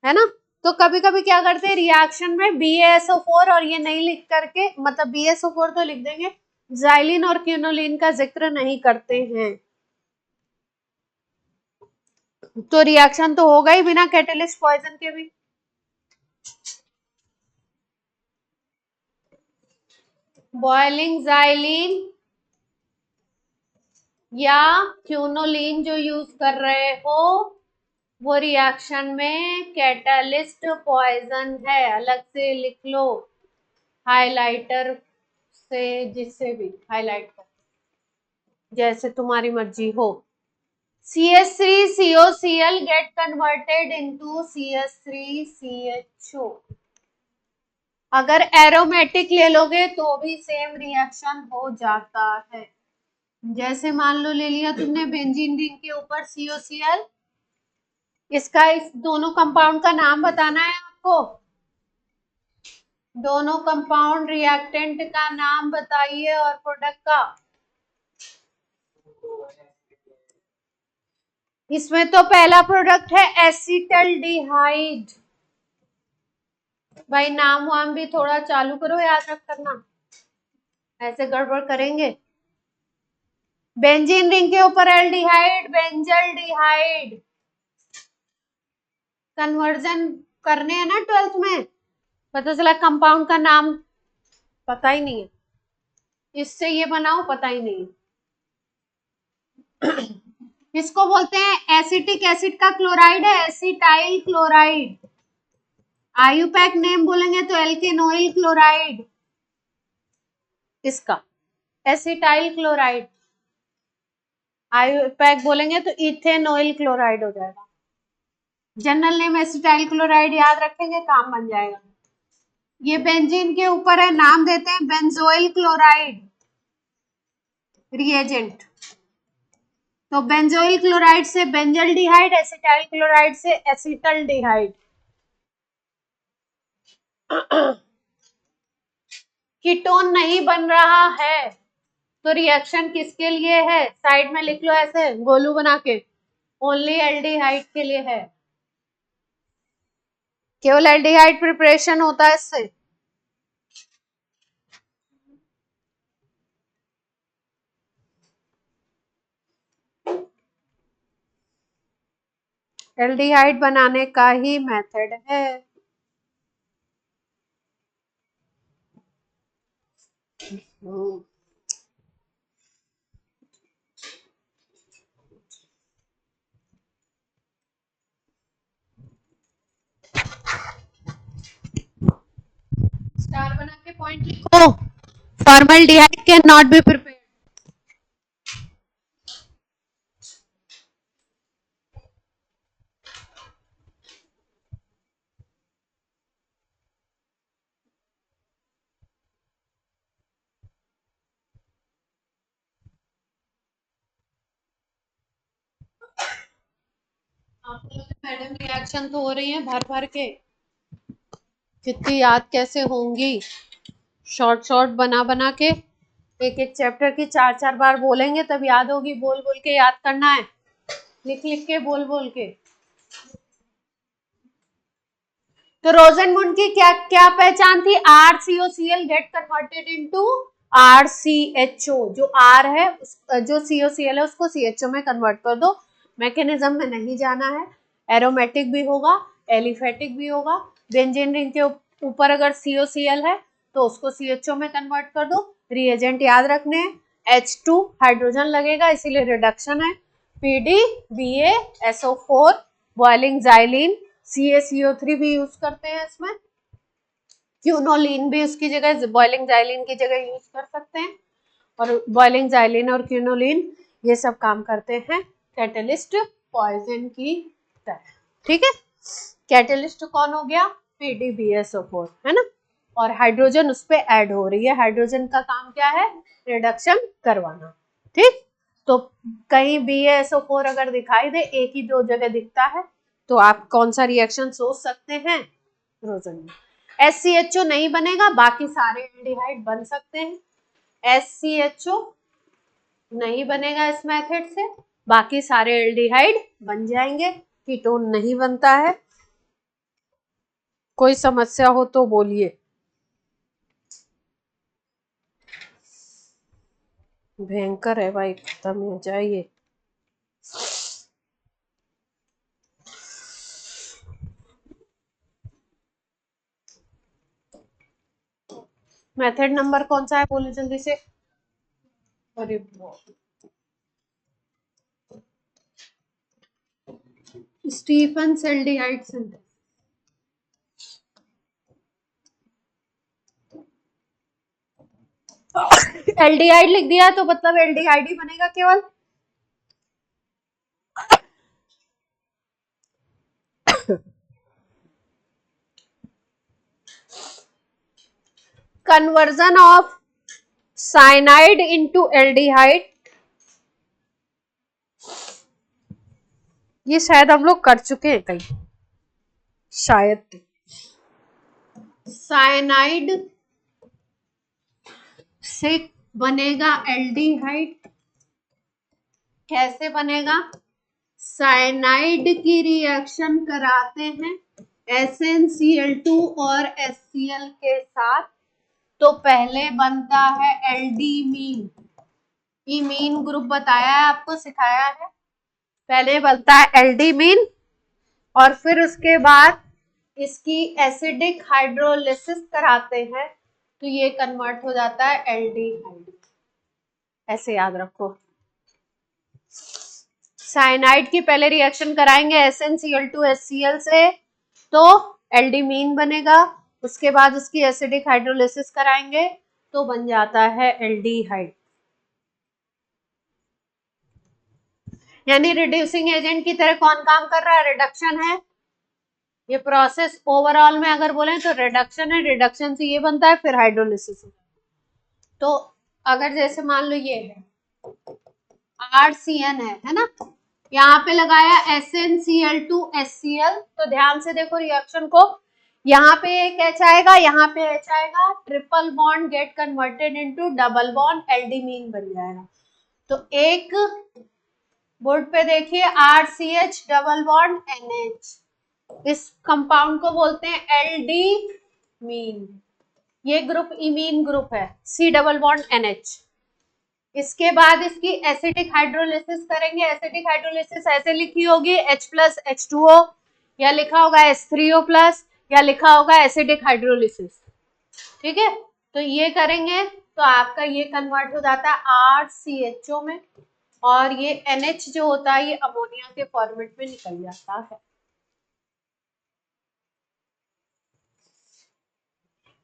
है ना। तो कभी कभी क्या करते हैं रिएक्शन में BaSO4 और ये नहीं लिख करके, मतलब BaSO4 तो लिख देंगे, ज़ाइलीन और क्यूनोलीन का जिक्र नहीं करते हैं, तो रिएक्शन तो होगा ही बिना कैटलिस्ट पॉइजन के भी। बॉइलिंग ज़ाइलीन या क्यूनोलीन जो यूज कर रहे हो वो रिएक्शन में कैटलिस्ट पॉइजन है, अलग से लिख लो हाइलाइटर से, जिससे भी हाइलाइट कर, जैसे तुम्हारी मर्जी हो। CH3COCl get converted into CH3CHO। अगर एरोमेटिक ले लोगे तो भी सेम रिएक्शन हो जाता है। जैसे मान लो ले लिया तुमने बेंजीन रिंग के ऊपर COCl, इसका इस दोनों कंपाउंड का नाम बताना है आपको। दोनों कंपाउंड रिएक्टेंट का नाम बताइए और प्रोडक्ट का। इसमें तो पहला प्रोडक्ट है एसिटल्डिहाइड। भाई नाम वाम भी थोड़ा चालू करो, याद रख करना, ऐसे गड़बड़ करेंगे। बेंजीन रिंग के ऊपर एल्डिहाइड बेंजल्डिहाइड, कन्वर्जन करने हैं ना 12th में, पता चला कंपाउंड का नाम पता ही नहीं है, इससे ये बनाओ पता ही नहीं है। इसको बोलते हैं एसिटिक एसिड का क्लोराइड है एसिटाइल क्लोराइड। आयुपैक नेम बोलेंगे तो एल्केनोइल क्लोराइड, इसका एसिटाइल क्लोराइड। आयुपैक बोलेंगे तो इथेनॉइल क्लोराइड हो जाएगा। जनरल नेम एसिटाइल क्लोराइड याद रखेंगे, काम बन जाएगा। ये बेंजीन के ऊपर है, नाम देते हैं बेंजोइल क्लोराइड रिएजेंट। तो बेंजोइल क्लोराइड से बेंजल्डिहाइड, एसिटाइल क्लोराइड से एसिटल्डिहाइड। कीटोन नहीं बन रहा है तो रिएक्शन किसके लिए है, साइड में लिख लो ऐसे गोलू बना के, ओनली एल्डिहाइड के लिए है, केवल एल्डिहाइड प्रिपरेशन होता है इससे। एल्डिहाइड बनाने का ही मेथड है। स्टार बना के पॉइंट लिखो, formaldehyde can not be prepared. आप मैडम रिएक्शन तो हो रही है भर भर के, कितनी याद कैसे होंगी, शॉर्ट शॉर्ट बना बना के, एक एक चैप्टर की 4-4 बार बोलेंगे तब याद होगी, बोल बोल के याद करना है, लिख लिख के बोल बोल के। तो रोजनमुंड की क्या क्या पहचान थी, RCOCl gate converted into RCHO, जो R है जो COCl है उसको CHO में कन्वर्ट कर दो। मैकेनिज्म में नहीं जाना है, एरोमेटिक भी होगा एलिफेटिक भी होगा। बेंजीन रिंग के ऊपर अगर COCl है तो उसको CHO में कन्वर्ट कर दो। रिएजेंट याद रखने हैं, H2 हाइड्रोजन लगेगा इसीलिए रिडक्शन है, PDBA बॉइलिंग जाइलिन, CaCO3 भी यूज करते हैं इसमें, क्यूनोलिन भी उसकी जगह बॉइलिंग जाइलिन की जगह यूज कर सकते हैं, और बॉइलिंग जाइलिन और क्यूनोलिन ये सब काम करते हैं कैटलिस्ट पॉइजन की तरह। ठीक है, कैटलिस्ट कौन हो गया, PDBSO4 है ना, और हाइड्रोजन उस पर ऐड हो रही है, हाइड्रोजन का काम क्या है, रिडक्शन करवाना। ठीक, तो कहीं BaSO4 अगर दिखाई दे, एक ही दो जगह दिखता है, तो आप कौन सा रिएक्शन सोच सकते हैं, रोजन में। SCHO नहीं बनेगा, बाकी सारे एल्डिहाइड बन सकते हैं। SCHO नहीं बनेगा इस मेथड से, बाकी सारे एल्डिहाइड बन जाएंगे, कीटोन नहीं बनता है। कोई समस्या हो तो बोलिए। भयंकर है भाई, खत्म हो जाइए। मेथड नंबर कौन सा है बोले जल्दी से। अरे स्टीफन एल्डिहाइड सिंथेसिस। एल्डिहाइड लिख दिया तो मतलब एल्डिहाइड ही बनेगा केवल। Conversion of cyanide into aldehyde, ये शायद हम लोग कर चुके हैं कहीं, शायद। साइनाइड से बनेगा एल्डिहाइड, कैसे बनेगा, साइनाइड की रिएक्शन कराते हैं SnCl2 और HCl के साथ, तो पहले बनता है एल्डीमीन। इमीन ग्रुप बताया है आपको, सिखाया है, पहले बनता है एल्डीमीन, और फिर उसके बाद इसकी एसिडिक हाइड्रोलिसिस कराते हैं तो ये कन्वर्ट हो जाता है एल्डिहाइड। ऐसे याद रखो। साइनाइड की पहले रिएक्शन कराएंगे SnCl2HCl से तो एल्डिमीन बनेगा, उसके बाद उसकी एसिडिक हाइड्रोलिसिस कराएंगे तो बन जाता है एल्डिहाइड। यानी रिड्यूसिंग एजेंट की तरह कौन काम कर रहा है? रिडक्शन है। ये प्रोसेस ओवरऑल में अगर बोले तो रिडक्शन है, रिडक्शन से ये बनता है, फिर हाइड्रोलिसिस। तो अगर जैसे मान लो ये है RCN है ना, यहाँ पे लगाया SnCl2HCl, तो ध्यान से देखो रिएक्शन को, यहाँ पे एक H आएगा, यहाँ पे H आएगा, triple bond get converted into double bond, aldimine बन जाएगा। तो एक बोर्ड पे देखिए RCH डबल बॉन्ड NH, इस कंपाउंड को बोलते हैं एल्डिमीन। ये ग्रुप इमीन ग्रुप है, C डबल बॉन्ड NH। इसके बाद इसकी एसिडिक हाइड्रोलिसिस करेंगे। एसिडिक हाइड्रोलिसिस ऐसे लिखी होगी H+H2O, या लिखा होगा H3O+, या लिखा होगा एसिडिक हाइड्रोलिसिस। ठीक है, तो ये करेंगे तो आपका ये कन्वर्ट हो जाता है RCHO में, और ये NH जो होता है ये अमोनिया के फॉर्मेट में निकल जाता है।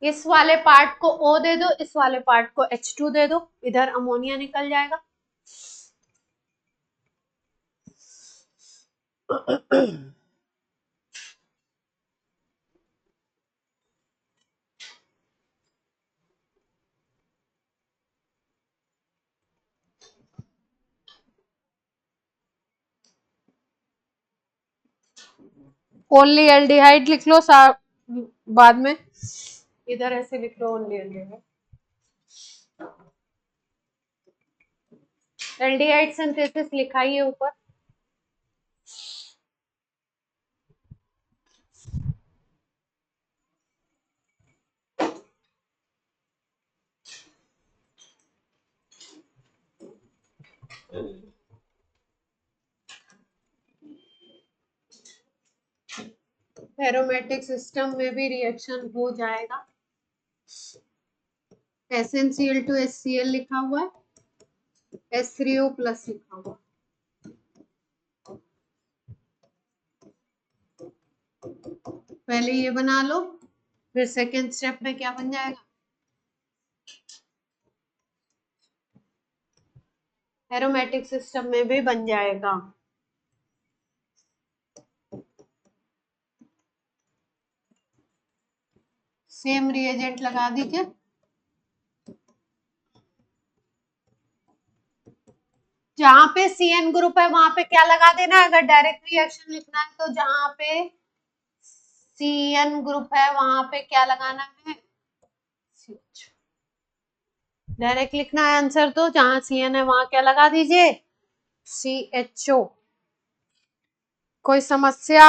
इस वाले पार्ट को O दे दो, इस वाले पार्ट को H2 दे दो, इधर अमोनिया निकल जाएगा। ओनली एल्डिहाइड लिख लो बाद में, इधर ऐसे लिख लो ओनली एल्डिहाइड। एल्डिहाइड सिंथेसिस लिखा ही है ऊपर। एरोमेटिक सिस्टम में भी रिएक्शन हो जाएगा। SnCl2HCl लिखा हुआ है, H3O+ लिखा हुआ। पहले ये बना लो, फिर सेकेंड स्टेप में क्या बन जाएगा? एरोमेटिक सिस्टम में भी बन जाएगा। सेम रिएजेंट लगा दीजिए। जहां पे CN ग्रुप है वहां पे क्या लगा देना है? अगर डायरेक्ट रिएक्शन लिखना है तो जहां पे CN ग्रुप है वहां पे क्या लगाना है? CH। डायरेक्ट लिखना है आंसर तो जहां CN है वहां क्या लगा दीजिए? CHO। कोई समस्या?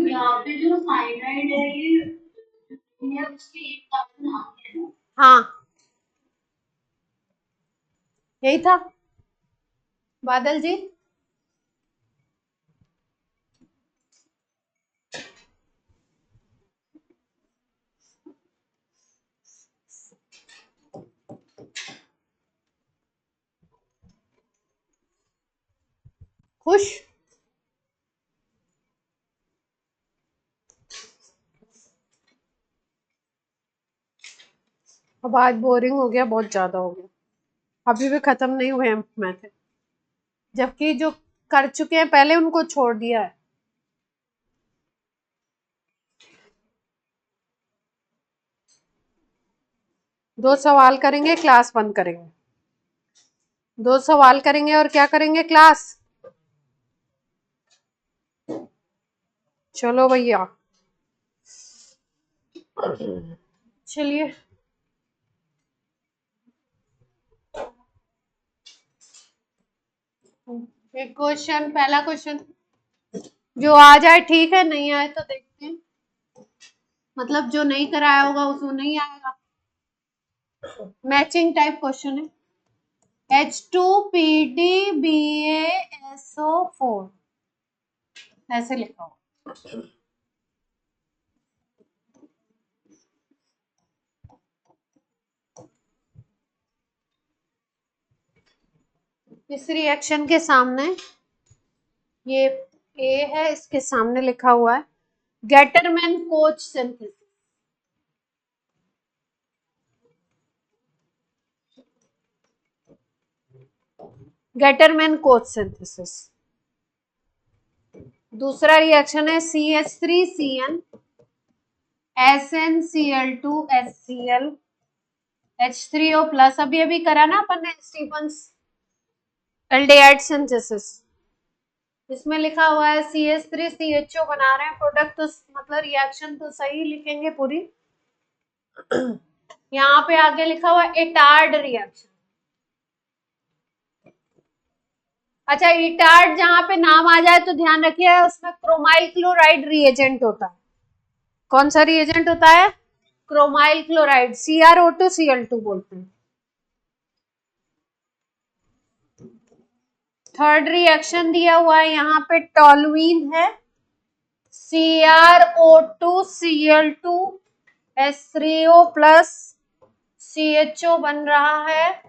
यहाँ पे जो साइनाइड है ये उसकी एक कार्बन नाम है ना? हाँ यही था बादल जी। खुश? अब आज बोरिंग हो गया, बहुत ज्यादा हो गया। अभी भी खत्म नहीं हुए मैथ, जबकि जो कर चुके हैं पहले उनको छोड़ दिया है। दो सवाल करेंगे, क्लास बंद करेंगे। दो सवाल करेंगे और क्या करेंगे? क्लास। चलो भैया। चलिए एक क्वेश्चन, पहला क्वेश्चन जो आ जाए ठीक है, नहीं आए तो देखते हैं, मतलब जो नहीं कराया होगा उसको नहीं आएगा। मैचिंग टाइप क्वेश्चन है। H2PdBaSO4 ऐसे लिखा हो। इस रिएक्शन के सामने ये ए है, इसके सामने लिखा हुआ है Gattermann coach synthesis. Gattermann coach synthesis. दूसरा रिएक्शन है CH3CN SnCl2HCl H3O प्लस। अभी अभी करा ना अपन ने स्टीफंस एल्डिहाइड सिंथेसिस। इसमें लिखा हुआ है CH3CHO बना रहे हैं प्रोडक्ट, तो मतलब रिएक्शन तो सही लिखेंगे पूरी। यहाँ पे आगे लिखा हुआ है इटार्ड रिएक्शन। अच्छा, इटार्ड जहां पे नाम आ जाए तो ध्यान रखिए उसमें क्रोमाइल क्लोराइड रिएजेंट होता है। कौन सा रिएजेंट होता है? क्रोमाइल क्लोराइड, CrO2Cl2 बोलते हैं। थर्ड रिएक्शन दिया हुआ है यहाँ पे टॉलुइन है, CrO2Cl2 H3O प्लस CHO बन रहा है,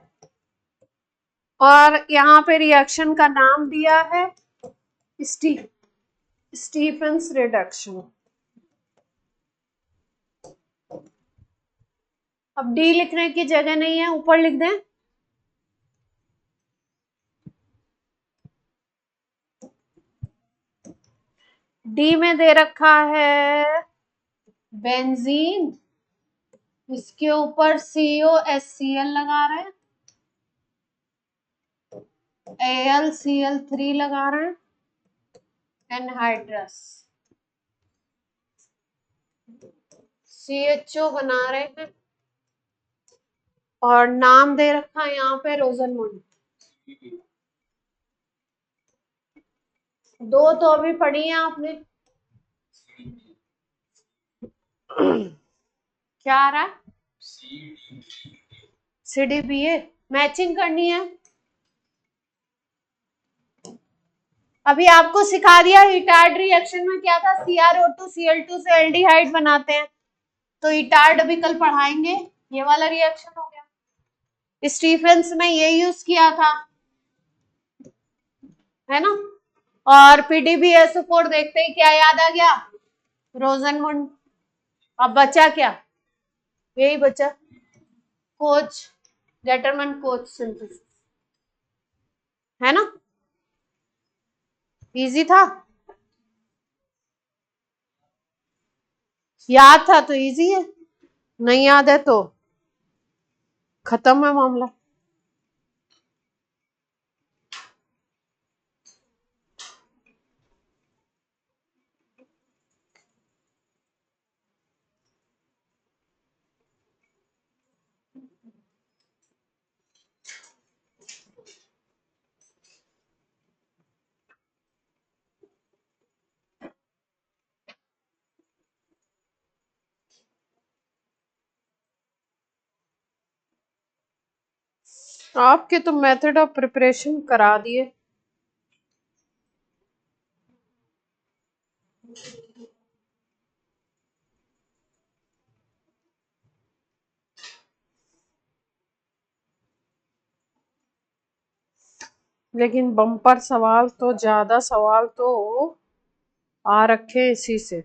और यहाँ पे रिएक्शन का नाम दिया है स्टीफंस रिडक्शन। अब डी लिखने की जगह नहीं है, ऊपर लिख दें। डी में दे रखा है बेंजीन, इसके ऊपर COHCl लगा रहे हैं, AlCl3 लगा रहे हैं, एनहाइड्रस CHO बना रहे हैं, और नाम दे रखा है यहाँ पे रोजनमुंड। दो तो अभी पढ़ी है आपने। क्या आ रहा है? CDBA मैचिंग करनी है। अभी आपको सिखा दिया इटार्ड रिएक्शन में क्या था, CrO2Cl2 से एल्डिहाइड बनाते हैं, तो इटार्ड अभी कल पढ़ाएंगे। ये वाला रिएक्शन हो गया। स्टीफेंस में ये यूज किया था, है ना। और PdBaSO4 देखते ही क्या याद आ गया? रोजनमुंड। अब बचा क्या? यही बचा, कोच, गेटरमैन कोच सिंथेसिस, है ना। इजी था, याद था तो इजी है, नहीं याद है तो खत्म है मामला। आपके तो मेथड ऑफ प्रिपरेशन करा दिए। लेकिन बम्पर सवाल तो, ज्यादा सवाल तो आ रखे इसी से।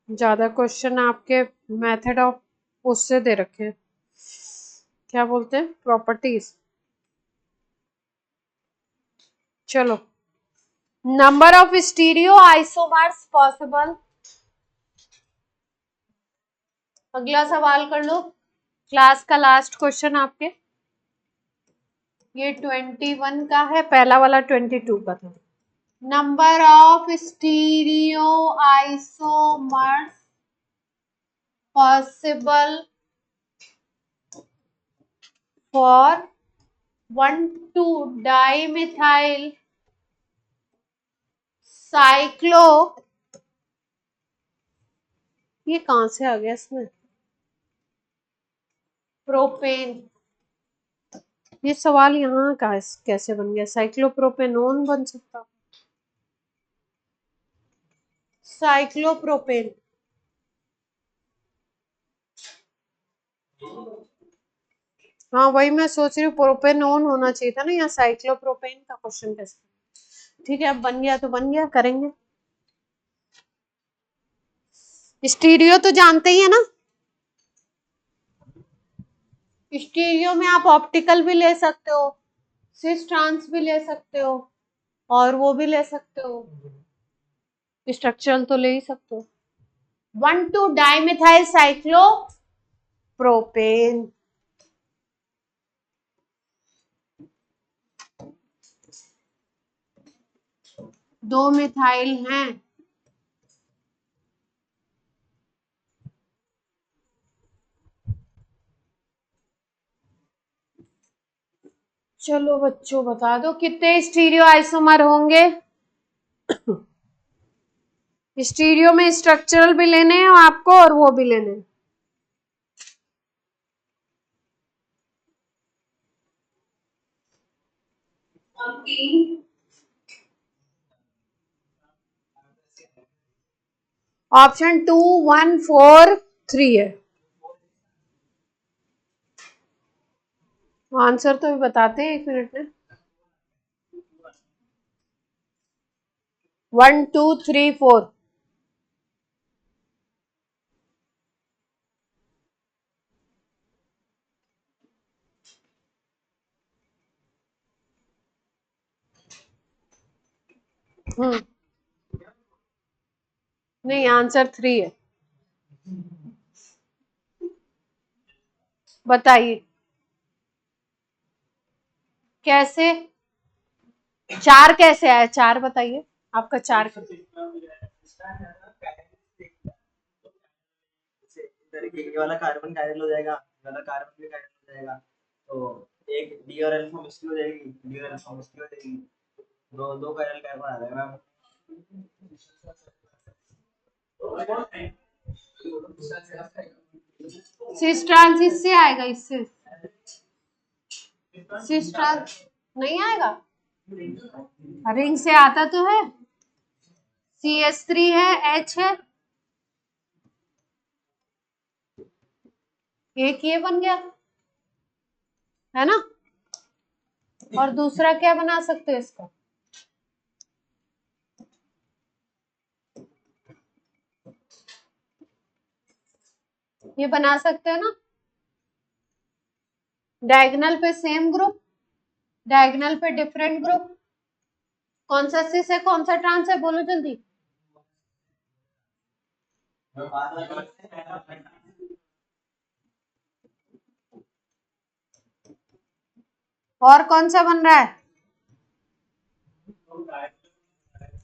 ज्यादा क्वेश्चन आपके मेथड ऑफ उससे दे रखे हैं, क्या बोलते हैं, प्रॉपर्टीज। चलो number of stereo isomers possible. अगला सवाल कर लो, क्लास का लास्ट क्वेश्चन आपके। ये 21 का है, पहला वाला 22 का था। Number of stereo isomers possible for 1,2-dimethyl cyclo, ये कहां से आ गया इसमें, प्रोपेन। ये सवाल यहाँ का कैसे बन गया, साइक्लोप्रोपेनोन बन सकता, साइक्लोप्रोपेन। हाँ वही मैं सोच रही हूँ, प्रोपेनोन होना चाहिए था ना, यहाँ साइक्लोप्रोपेन का क्वेश्चन कैसे। ठीक है, अब बन गया तो बन गया, करेंगे। स्टीरियो तो जानते ही है ना, स्टीरियो में आप ऑप्टिकल भी ले सकते हो, सिस ट्रांस भी ले सकते हो, और वो भी ले सकते हो, स्ट्रक्चरल तो ले ही सकते हो। 1,2-dimethyl cyclopropane. दो मिथाइल हैं, चलो बच्चों बता दो कितने स्टीरियो आइसोमर होंगे। स्टीरियो में स्ट्रक्चरल भी लेने हैं आपको और वो भी लेने हैं। ऑप्शन 2, 1, 4, 3 है। आंसर तो भी बताते हैं, 1 मिनट में। 1, 2, 3, 4। नहीं, आंसर 3 है। बताइए कैसे, 4 कैसे आया, 4 बताइए आपका 4 कैसे। ये वाला कार्बन कायरल हो जाएगा, ये वाला कार्बन भी कायरल हो जाएगा, तो एक डी और एल्फा मुश्किल हो जाएगी, डी और एल्फा मुश्किल हो जाएगी, दो दो कायरल कार्बन आ जाएगा मैम। सिस ट्रांस इससे आएगा, इससे सिस ट्रांस नहीं आएगा, रिंग से आता तो है, CH3 है, H है, एक ये बन गया है ना, और दूसरा क्या बना सकते हो इसका, ये बना सकते हो ना, डायगोनल पे सेम ग्रुप, डायगोनल पे डिफरेंट ग्रुप। कौन सा सिस है, कौन सा ट्रांस है, बोलो जल्दी। और कौन सा बन रहा है,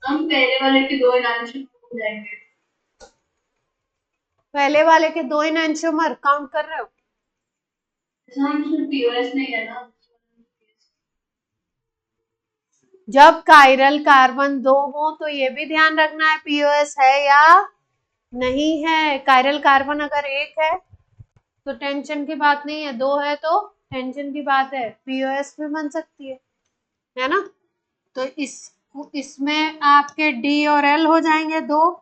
हम पहले वाले के 2 एनालिसिस हो जाएंगे। पहले वाले के 2 एनांशियोमर काउंट कर रहे हो, पीओएस नहीं है ना, जब कायरल कार्बन 2 हो तो ये भी ध्यान रखना है पीओएस है या नहीं है। कायरल कार्बन अगर 1 है तो टेंशन की बात नहीं है, 2 है तो टेंशन की बात है, पीओएस भी बन सकती है ना। तो इसमें आपके डी और एल हो जाएंगे 2,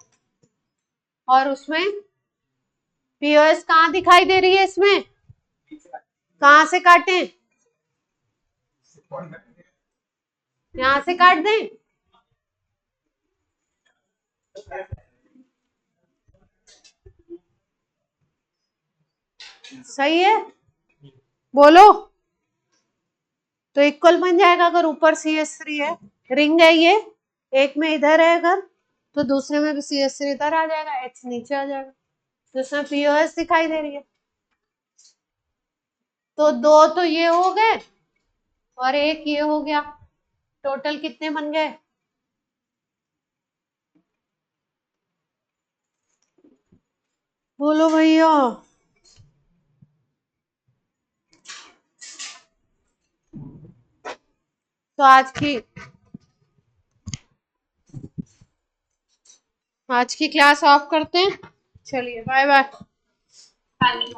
और उसमें पीओएस कहाँ दिखाई दे रही है, इसमें कहाँ से काटें, यहां से काट दें, सही है, बोलो। तो इक्वल बन जाएगा अगर ऊपर CH3 है, रिंग है ये, एक में इधर है अगर तो दूसरे में भी CH3 इधर आ जाएगा, H नीचे आ जाएगा, तो इसमें POS दिखाई दे रही है। तो दो तो ये हो गए और एक ये हो गया, टोटल कितने बन गए? बोलो भैया। तो आज की क्लास ऑफ करते हैं। चलिए बाय बाय। हाँ जी।